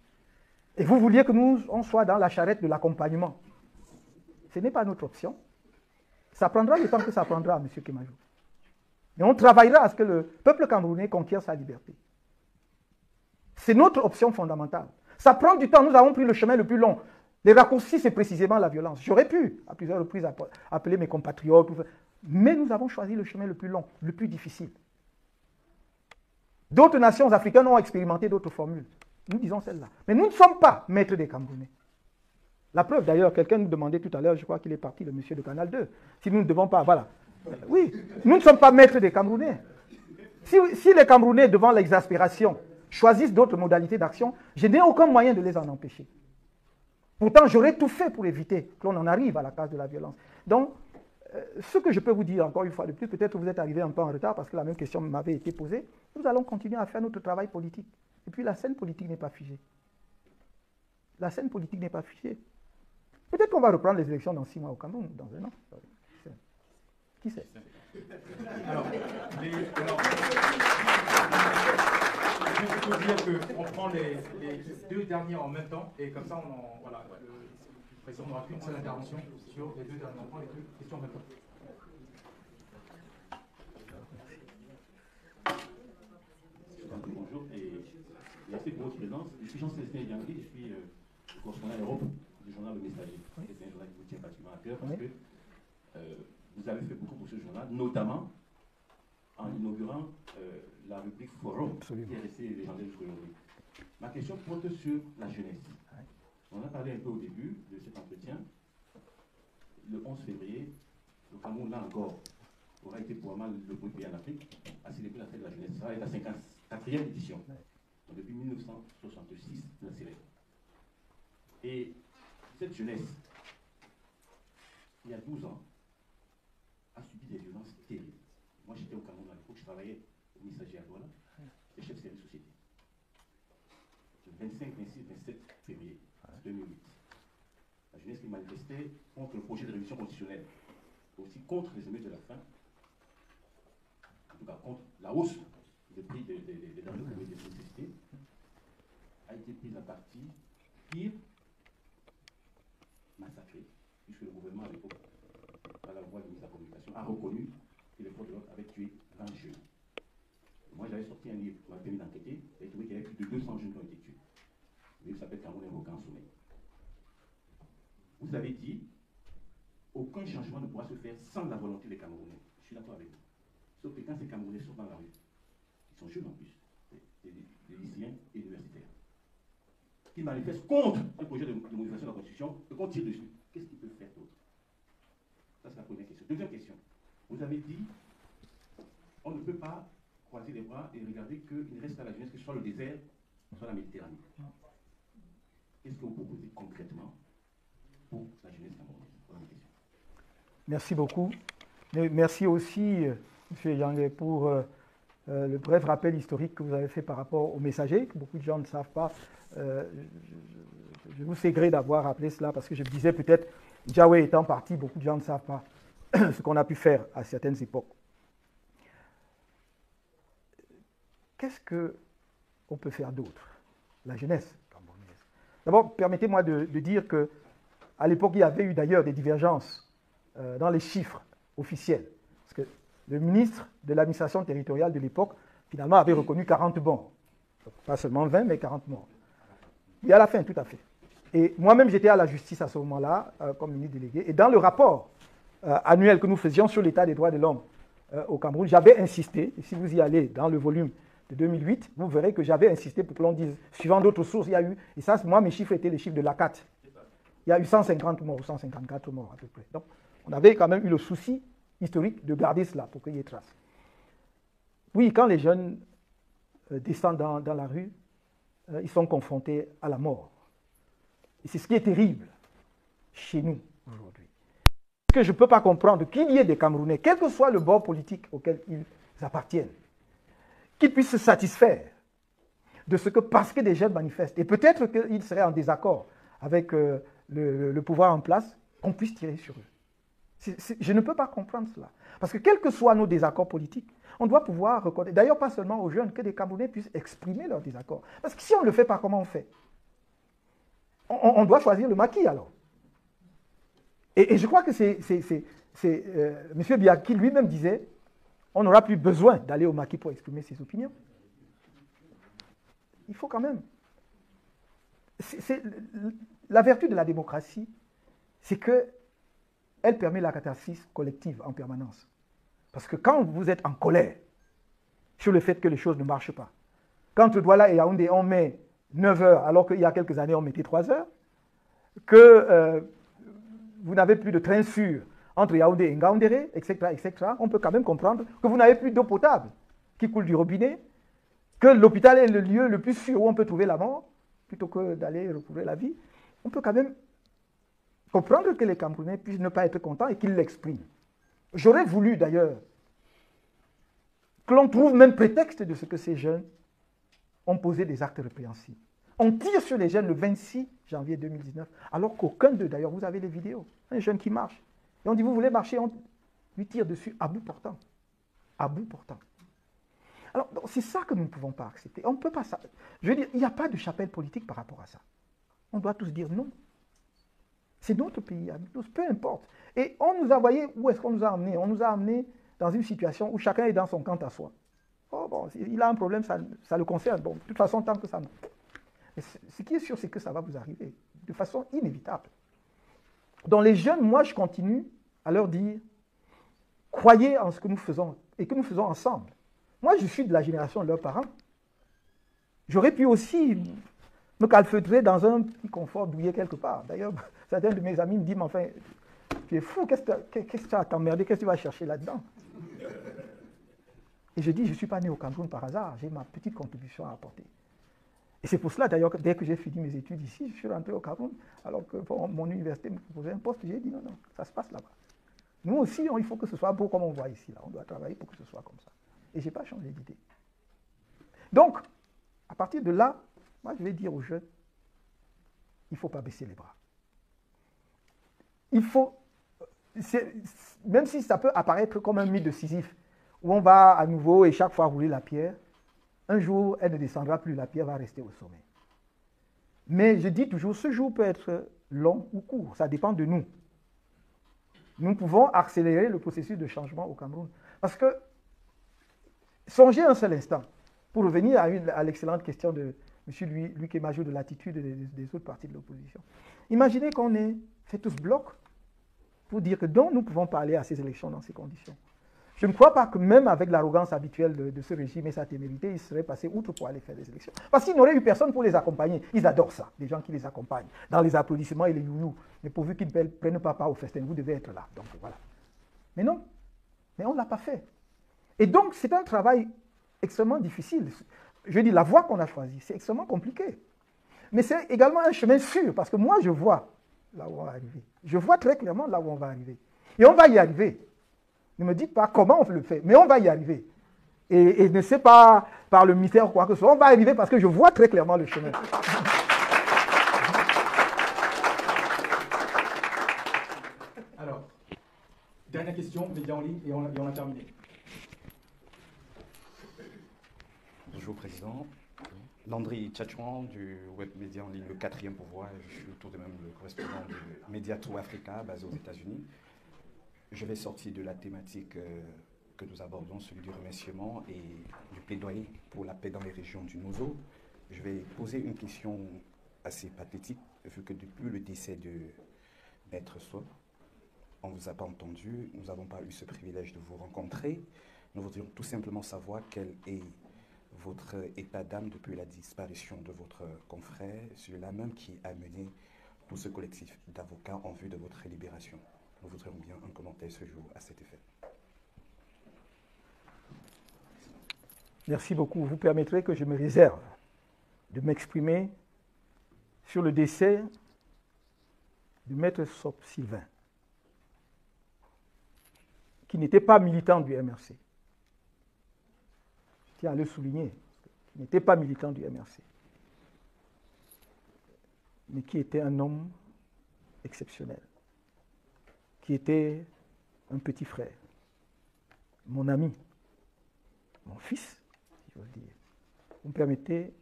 Et vous vouliez que nous, on soit dans la charrette de l'accompagnement. Ce n'est pas notre option. Ça prendra le temps que ça prendra, M. Kémajou. Mais on travaillera à ce que le peuple camerounais conquiert sa liberté. C'est notre option fondamentale. Ça prend du temps. Nous avons pris le chemin le plus long. Les raccourcis, c'est précisément la violence. J'aurais pu, à plusieurs reprises, appeler mes compatriotes. Mais nous avons choisi le chemin le plus long, le plus difficile. D'autres nations africaines ont expérimenté d'autres formules. Nous disons celle-là. Mais nous ne sommes pas maîtres des Camerounais. La preuve, d'ailleurs, quelqu'un nous demandait tout à l'heure, je crois qu'il est parti, le monsieur de Canal 2, si nous ne devons pas, voilà. Oui, nous ne sommes pas maîtres des Camerounais. Si les Camerounais, devant l'exaspération, choisissent d'autres modalités d'action, je n'ai aucun moyen de les en empêcher. Pourtant, j'aurais tout fait pour éviter que l'on en arrive à la case de la violence. Donc, ce que je peux vous dire, encore une fois de plus, peut-être que vous êtes arrivé un peu en retard parce que la même question m'avait été posée, nous allons continuer à faire notre travail politique. Et puis la scène politique n'est pas figée. La scène politique n'est pas figée. Peut-être qu'on va reprendre les élections dans 6 mois au Cameroun, dans 1 an. Qui sait? Alors, je peux dire qu'on prend les 2 derniers en même temps, et comme ça, voilà, le président n'aura qu'une seule intervention sur les 2 derniers. On prend les 2 questions en même temps. Bonjour, et merci pour votre présence. Je suis Jean-Célestin Diangui, je suis correspondant à Europe du journal Le Messager. C'est un journal qui vous tient particulièrement à cœur parce que vous avez fait beaucoup pour ce journal, notamment en inaugurant la rubrique Forum, qui est restée légendaire jusqu'à aujourd'hui. Ma question porte sur la jeunesse. On a parlé un peu au début de cet entretien. Le 11 février, le Cameroun, là encore, aura été probablement le premier pays en Afrique à célébrer la fête de la jeunesse. Ça va être la 54e édition. Donc, depuis 1966, la célèbre. Et cette jeunesse, il y a 12 ans, a subi des violences terribles. Moi, j'étais au Cameroun à l'époque, je travaillais au Messager à Douala, et chef de service société. Le 25, 26, 27 février 2008. La jeunesse qui manifestait contre le projet de révision constitutionnelle aussi contre les émeutes de la faim, en tout cas contre la hausse des prix des denrées de nécessité, a été prise à partie pire, massacrée, puisque le gouvernement à l'époque, par la voie de mise à communication, a reconnu que les forces de l'ordre avaient tué 20 jeunes. Moi, j'avais sorti un livre qui m'a permis d'enquêter, et trouvé qu'il y avait plus de 200 jeunes qui ont été tués. Le livre s'appelle Cameroun invoqué en sommeil. Vous avez dit, aucun changement ne pourra se faire sans la volonté des Camerounais. Je suis d'accord avec vous. Sauf que quand ces Camerounais sont dans la rue, ils sont jeunes en plus, des lycéens et universitaires, qui manifestent contre un projet de modification de la Constitution, et qu'on tire dessus. Qu'est-ce qu'ils peuvent faire d'autre? Ça, c'est la première question. Deuxième question. Vous avez dit, on ne peut pas croiser les bras et regarder qu'il ne reste à la jeunesse que ce soit le désert, soit la Méditerranée. Qu'est-ce que vous proposez concrètement pour la jeunesse camerounaise? Première question. Merci beaucoup. Merci aussi, M. Yang, pour le bref rappel historique que vous avez fait par rapport aux messagers, que beaucoup de gens ne savent pas. Je vous sais gré d'avoir rappelé cela parce que je me disais peut-être, Diawé étant parti, beaucoup de gens ne savent pas ce qu'on a pu faire à certaines époques. Qu'est-ce qu'on peut faire d'autre? La jeunesse camerounaise. D'abord, permettez-moi de dire qu'à l'époque, il y avait eu d'ailleurs des divergences dans les chiffres officiels. Parce que le ministre de l'administration territoriale de l'époque, finalement, avait reconnu 40 morts. Donc, pas seulement 20, mais 40 morts. Et à la fin, tout à fait. Et moi-même, j'étais à la justice à ce moment-là, comme ministre délégué. Et dans le rapport annuel que nous faisions sur l'état des droits de l'homme au Cameroun, j'avais insisté, et si vous y allez dans le volume de 2008, vous verrez que j'avais insisté pour que l'on dise, suivant d'autres sources, il y a eu, et ça, moi, mes chiffres étaient les chiffres de l'ACAT. Il y a eu 150 morts, ou 154 morts à peu près. Donc, on avait quand même eu le souci historique de garder cela pour qu'il y ait trace. Oui, quand les jeunes descendent dans la rue, ils sont confrontés à la mort. Et c'est ce qui est terrible chez nous aujourd'hui. Ce que je ne peux pas comprendre, qu'il y ait des Camerounais, quel que soit le bord politique auquel ils appartiennent, qu'ils puissent se satisfaire de ce que, parce que des jeunes manifestent, et peut-être qu'ils seraient en désaccord avec le pouvoir en place, qu'on puisse tirer sur eux. Je ne peux pas comprendre cela. Parce que quels que soient nos désaccords politiques, on doit pouvoir reconnaître, d'ailleurs pas seulement aux jeunes, que des Camerounais puissent exprimer leurs désaccords. Parce que si on ne le fait pas, comment on fait? On doit choisir le maquis alors. Et je crois que c'est M. Biya qui lui-même disait, on n'aura plus besoin d'aller au maquis pour exprimer ses opinions. Il faut quand même. La vertu de la démocratie, c'est qu'elle permet la catharsis collective en permanence. Parce que quand vous êtes en colère sur le fait que les choses ne marchent pas, quand Douala et Yaoundé, on met 9 heures, alors qu'il y a quelques années, on mettait 3 heures, que vous n'avez plus de train sûr entre Yaoundé et Ngaoundéré, etc., on peut quand même comprendre que vous n'avez plus d'eau potable qui coule du robinet, que l'hôpital est le lieu le plus sûr où on peut trouver la mort, plutôt que d'aller recouvrer la vie. On peut quand même comprendre que les Camerounais puissent ne pas être contents et qu'ils l'expriment. J'aurais voulu d'ailleurs que l'on trouve même prétexte de ce que ces jeunes ont posé des actes répréhensibles. On tire sur les jeunes le 26 janvier 2019, alors qu'aucun d'eux, d'ailleurs, vous avez les vidéos, un jeune qui marche. Et on dit, vous voulez marcher, on lui tire dessus à bout portant. À bout portant. Alors, c'est ça que nous ne pouvons pas accepter. On ne peut pas ça. Je veux dire, il n'y a pas de chapelle politique par rapport à ça. On doit tous dire non. C'est notre pays, peu importe. Et on nous a, voyez, où est-ce qu'on nous a amenés? On nous a amenés dans une situation où chacun est dans son camp à soi. Oh bon, il a un problème, ça le concerne. Bon, de toute façon, tant que ça... Mais ce qui est sûr, c'est que ça va vous arriver de façon inévitable. Dans les jeunes, moi, je continue à leur dire, croyez en ce que nous faisons et que nous faisons ensemble. Moi, je suis de la génération de leurs parents. J'aurais pu aussi me calfeutrer dans un petit confort douillet quelque part. D'ailleurs, certains de mes amis me disent, mais enfin, tu es fou, qu'est-ce que tu as à t'emmerder, qu'est-ce que tu vas chercher là-dedans? Et je dis, je ne suis pas né au Cameroun par hasard, j'ai ma petite contribution à apporter. Et c'est pour cela, d'ailleurs, que dès que j'ai fini mes études ici, je suis rentré au Cameroun, alors que mon université me proposait un poste, j'ai dit non, non, ça se passe là-bas. Nous aussi, il faut que ce soit beau comme on voit ici, là. On doit travailler pour que ce soit comme ça. Et je n'ai pas changé d'idée. Donc, à partir de là, moi, je vais dire aux jeunes, il ne faut pas baisser les bras. Il faut... même si ça peut apparaître comme un mythe de Sisyphe, où on va à nouveau et chaque fois rouler la pierre, un jour, elle ne descendra plus, la pierre va rester au sommet. Mais je dis toujours, ce jour peut être long ou court, ça dépend de nous. Nous pouvons accélérer le processus de changement au Cameroun. Parce que, songez un seul instant, pour revenir à l'excellente question de M. Luc Emajo de l'attitude des autres partis de l'opposition. Imaginez qu'on ait fait tout ce bloc pour dire que donc nous pouvons parler à ces élections dans ces conditions. Je ne crois pas que même avec l'arrogance habituelle de ce régime et sa témérité, ils seraient passés outre pour aller faire des élections. Parce qu'ils n'auraient eu personne pour les accompagner. Ils adorent ça, les gens qui les accompagnent, dans les applaudissements et les youyou. Mais pourvu qu'ils ne prennent pas part au festin, vous devez être là. Donc voilà. Mais non, mais on ne l'a pas fait. Et donc c'est un travail extrêmement difficile. Je dis, la voie qu'on a choisie, c'est extrêmement compliqué. Mais c'est également un chemin sûr, parce que moi je vois là où on va arriver. Je vois très clairement là où on va arriver. Et on va y arriver. Ne me dites pas comment on le fait, mais on va y arriver. Et ne sais pas par le mystère ou quoi que ce soit, on va y arriver parce que je vois très clairement le chemin. Alors, dernière question, médias en ligne, et on a terminé. Bonjour Président. Landry Tchatchouan du web média en ligne Le 4e Pouvoir. Je suis autour de même le correspondant de Mediato Africa, basé aux États-Unis. Je vais sortir de la thématique que nous abordons, celui du remerciement et du plaidoyer pour la paix dans les régions du Nozo. Je vais poser une question assez pathétique, vu que depuis le décès de Maître Sow, on ne vous a pas entendu, nous n'avons pas eu ce privilège de vous rencontrer. Nous voudrions tout simplement savoir quel est votre état d'âme depuis la disparition de votre confrère, celui-là même qui a mené tout ce collectif d'avocats en vue de votre libération. Nous voudrions bien un commentaire ce jour à cet effet. Merci beaucoup. Vous permettrez que je me réserve de m'exprimer sur le décès de Maître Sow Sylvain, qui n'était pas militant du MRC. Je tiens à le souligner, qui n'était pas militant du MRC, mais qui était un homme exceptionnel, qui était un petit frère, mon ami, mon fils, si je veux dire. Vous permettrez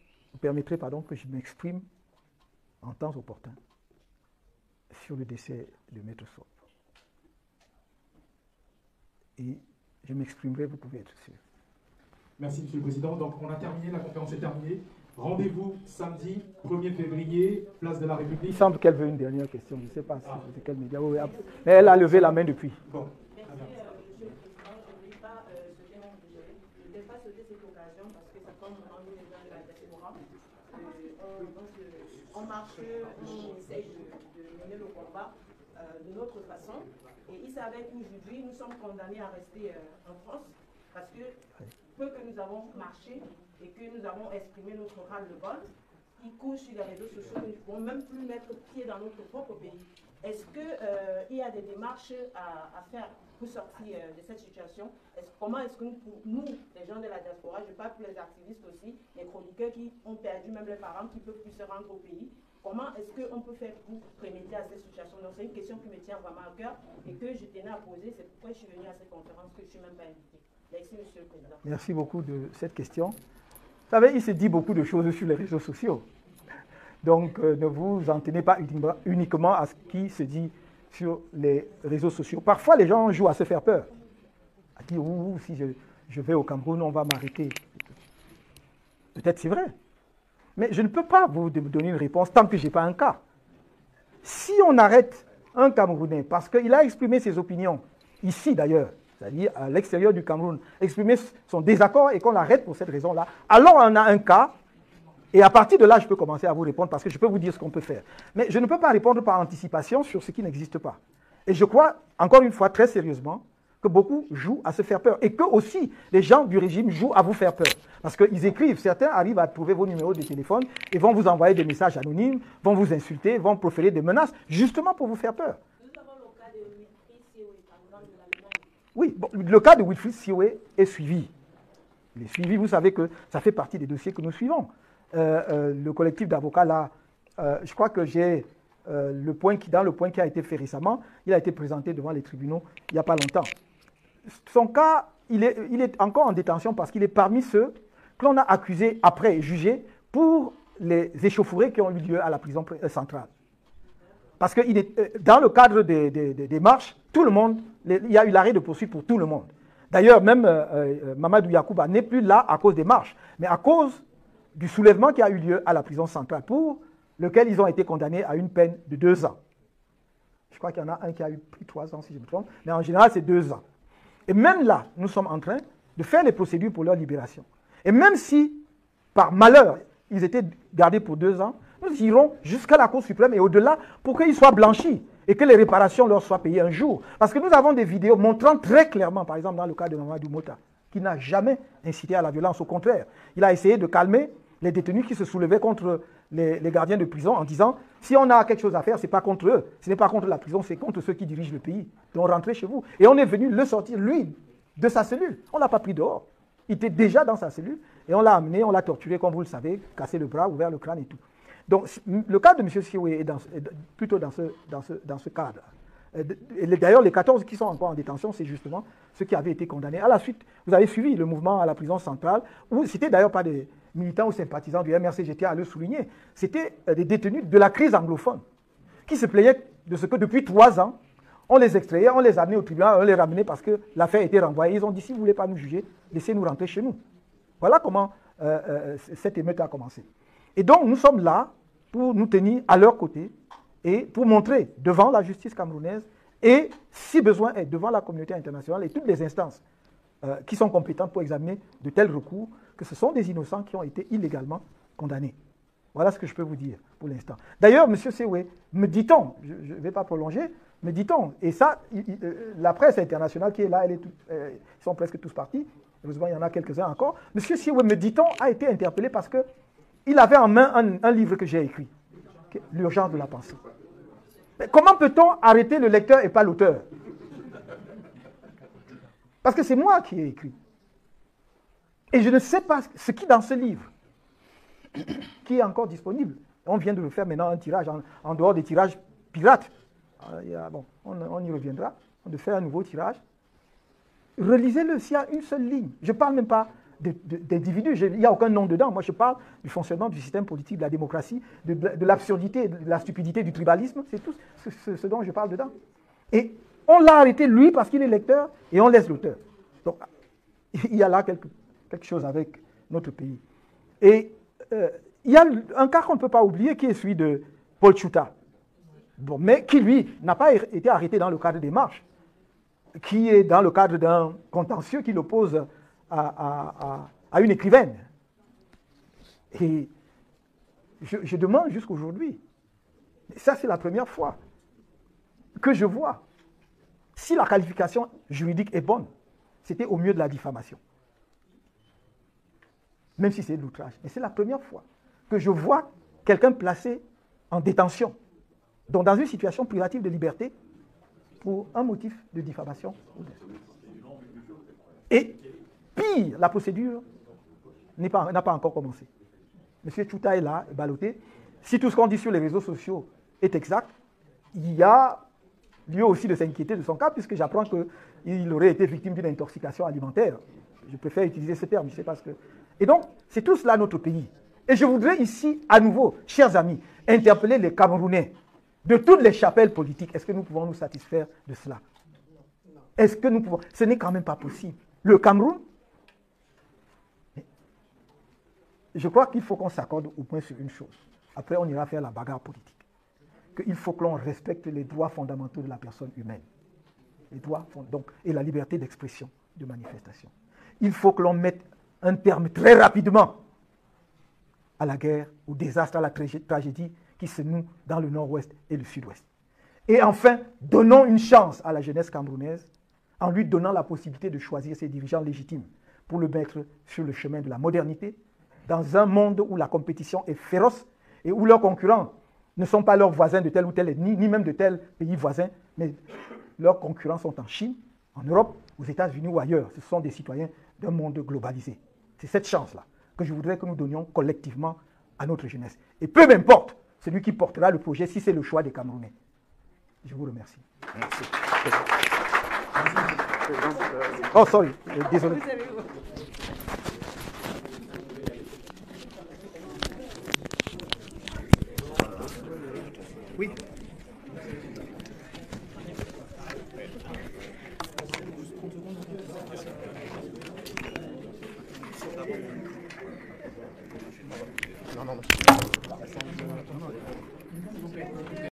que je m'exprime en temps opportun sur le décès de Maître Sow. Et je m'exprimerai, vous pouvez être sûr. Merci, Monsieur le Président. Donc, on a terminé, la conférence est terminée. Rendez-vous samedi 1er février, place de la République. Il semble qu'elle veut une dernière question. Je ne sais pas si c'est quel média. Oui, mais elle a levé la main depuis. Bon. Merci, Monsieur le Président. Je ne voulais pas sauter cette occasion parce que c'est comme on est dans la diaspora. On marche, on essaye de mener le combat de notre façon. Et il s'avère qu'aujourd'hui, nous sommes condamnés à rester en France parce que peu que nous avons marché et que nous avons exprimé notre ras-le-bol, ils courent sur les réseaux sociaux, ils ne vont même plus mettre pied dans notre propre pays. Est-ce qu'il y a des démarches à faire pour sortir de cette situation? Comment est-ce que nous, les gens de la diaspora, je parle pour les activistes aussi, les chroniqueurs qui ont perdu même les parents, qui ne peuvent plus se rendre au pays, comment est-ce qu'on peut faire pour prémédier à cette situation? Donc c'est une question qui me tient vraiment à cœur et que je tenais à poser. C'est pourquoi je suis venue à cette conférence que je ne suis même pas invitée. Merci, Monsieur le Président. Merci beaucoup de cette question. Vous savez, il se dit beaucoup de choses sur les réseaux sociaux. Donc, ne vous en tenez pas uniquement à ce qui se dit sur les réseaux sociaux. Parfois, les gens jouent à se faire peur. À dire, si je vais au Cameroun, on va m'arrêter. Peut-être c'est vrai. Mais je ne peux pas vous donner une réponse tant que je n'ai pas un cas. Si on arrête un Camerounais parce qu'il a exprimé ses opinions, ici d'ailleurs, c'est-à-dire à l'extérieur du Cameroun, exprimer son désaccord et qu'on l'arrête pour cette raison-là, alors on a un cas, et à partir de là, je peux commencer à vous répondre parce que je peux vous dire ce qu'on peut faire. Mais je ne peux pas répondre par anticipation sur ce qui n'existe pas. Et je crois, encore une fois, très sérieusement, que beaucoup jouent à se faire peur et que aussi les gens du régime jouent à vous faire peur. Parce qu'ils écrivent, certains arrivent à trouver vos numéros de téléphone et vont vous envoyer des messages anonymes, vont vous insulter, vont proférer des menaces, justement pour vous faire peur. Oui, bon, le cas de Wilfried Siwe est suivi. Il est suivi, vous savez que ça fait partie des dossiers que nous suivons. Le collectif d'avocats, là, je crois que j'ai dans le point qui a été fait récemment, il a été présenté devant les tribunaux il n'y a pas longtemps. Son cas, il est encore en détention parce qu'il est parmi ceux que l'on a accusés après et jugés pour les échauffourées qui ont eu lieu à la prison centrale. Parce que dans le cadre des marches, tout le monde, il y a eu l'arrêt de poursuite pour tout le monde. D'ailleurs, même Mamadou Yacouba n'est plus là à cause des marches, mais à cause du soulèvement qui a eu lieu à la prison centrale, pour lequel ils ont été condamnés à une peine de 2 ans. Je crois qu'il y en a un qui a eu pris 3 ans, si je me trompe, mais en général, c'est 2 ans. Et même là, nous sommes en train de faire les procédures pour leur libération. Et même si, par malheur, ils étaient gardés pour 2 ans, nous irons jusqu'à la Cour suprême et au-delà pour qu'ils soient blanchis et que les réparations leur soient payées un jour. Parce que nous avons des vidéos montrant très clairement, par exemple dans le cas de Mamadou Mota, qui n'a jamais incité à la violence, au contraire. Il a essayé de calmer les détenus qui se soulevaient contre les gardiens de prison en disant « si on a quelque chose à faire, ce n'est pas contre eux, ce n'est pas contre la prison, c'est contre ceux qui dirigent le pays. Donc rentrez chez vous. » Et on est venu le sortir, lui, de sa cellule. On ne l'a pas pris dehors. Il était déjà dans sa cellule et on l'a amené, on l'a torturé, comme vous le savez, cassé le bras, ouvert le crâne et tout. Donc le cas de M. Sioué est plutôt dans ce cadre. D'ailleurs, les 14 qui sont encore en détention, c'est justement ceux qui avaient été condamnés. À la suite, vous avez suivi le mouvement à la prison centrale, où c'était d'ailleurs pas des militants ou sympathisants du MRC, je tiens à le souligner, c'était des détenus de la crise anglophone, qui se plaignaient de ce que depuis 3 ans, on les extrayait, on les amenait au tribunal, on les ramenait parce que l'affaire était renvoyée. Ils ont dit, si vous ne voulez pas nous juger, laissez-nous rentrer chez nous. Voilà comment cette émeute a commencé. Et donc, nous sommes là pour nous tenir à leur côté et pour montrer devant la justice camerounaise et, si besoin est, devant la communauté internationale et toutes les instances qui sont compétentes pour examiner de tels recours, que ce sont des innocents qui ont été illégalement condamnés. Voilà ce que je peux vous dire pour l'instant. D'ailleurs, M. Sioué, me dit-on, je ne vais pas prolonger, me dit-on, et ça, la presse internationale qui est là, ils sont presque tous partis, heureusement il y en a quelques-uns encore, M. Sioué, me dit-on, a été interpellé parce qu'il avait en main un livre que j'ai écrit, L'urgence de la pensée. Mais comment peut-on arrêter le lecteur et pas l'auteur? Parce que c'est moi qui ai écrit. Et je ne sais pas ce qui dans ce livre, qui est encore disponible. On vient de le faire maintenant un tirage, en dehors des tirages pirates. Bon, on y reviendra, de faire un nouveau tirage. Relisez-le s'il y a une seule ligne. Je ne parle même pas d'individus, il n'y a aucun nom dedans. Moi, je parle du fonctionnement du système politique, de la démocratie, de l'absurdité, de la stupidité, du tribalisme. C'est tout ce dont je parle dedans. Et on l'a arrêté, lui, parce qu'il est lecteur, et on laisse l'auteur. Donc, il y a là quelque chose avec notre pays. Et il y a un cas qu'on ne peut pas oublier, qui est celui de Paul Tchouta. Bon, mais qui, lui, n'a pas été arrêté dans le cadre des marches, qui est dans le cadre d'un contentieux qui l'oppose à une écrivaine. Et je demande jusqu'aujourd'hui, ça c'est la première fois que je vois, si la qualification juridique est bonne, c'était au mieux de la diffamation. Même si c'est de l'outrage. Mais c'est la première fois que je vois quelqu'un placé en détention, donc dans une situation privative de liberté, pour un motif de diffamation. Et pire, la procédure n'a pas encore commencé. M. Tchouta est là, ballotté. Si tout ce qu'on dit sur les réseaux sociaux est exact, il y a lieu aussi de s'inquiéter de son cas, puisque j'apprends qu'il aurait été victime d'une intoxication alimentaire. Je préfère utiliser ce terme, je ne sais pas ce que... Et donc, c'est tout cela notre pays. Et je voudrais ici, à nouveau, chers amis, interpeller les Camerounais de toutes les chapelles politiques. Est-ce que nous pouvons nous satisfaire de cela? Est-ce que nous pouvons... Ce n'est quand même pas possible. Le Cameroun, je crois qu'il faut qu'on s'accorde au point sur une chose. Après, on ira faire la bagarre politique. Qu'il faut que l'on respecte les droits fondamentaux de la personne humaine. Les droits et la liberté d'expression, de manifestation. Il faut que l'on mette un terme très rapidement à la guerre, au désastre, à la tragédie qui se noue dans le nord-ouest et le sud-ouest. Et enfin, donnons une chance à la jeunesse camerounaise en lui donnant la possibilité de choisir ses dirigeants légitimes pour le mettre sur le chemin de la modernité, dans un monde où la compétition est féroce et où leurs concurrents ne sont pas leurs voisins de tel ou tel ethnie, ni même de tel pays voisin, mais leurs concurrents sont en Chine, en Europe, aux États-Unis ou ailleurs. Ce sont des citoyens d'un monde globalisé. C'est cette chance-là que je voudrais que nous donnions collectivement à notre jeunesse. Et peu m'importe celui qui portera le projet si c'est le choix des Camerounais. Je vous remercie. Merci. Oh, sorry, désolé. Oui. Non, non, non.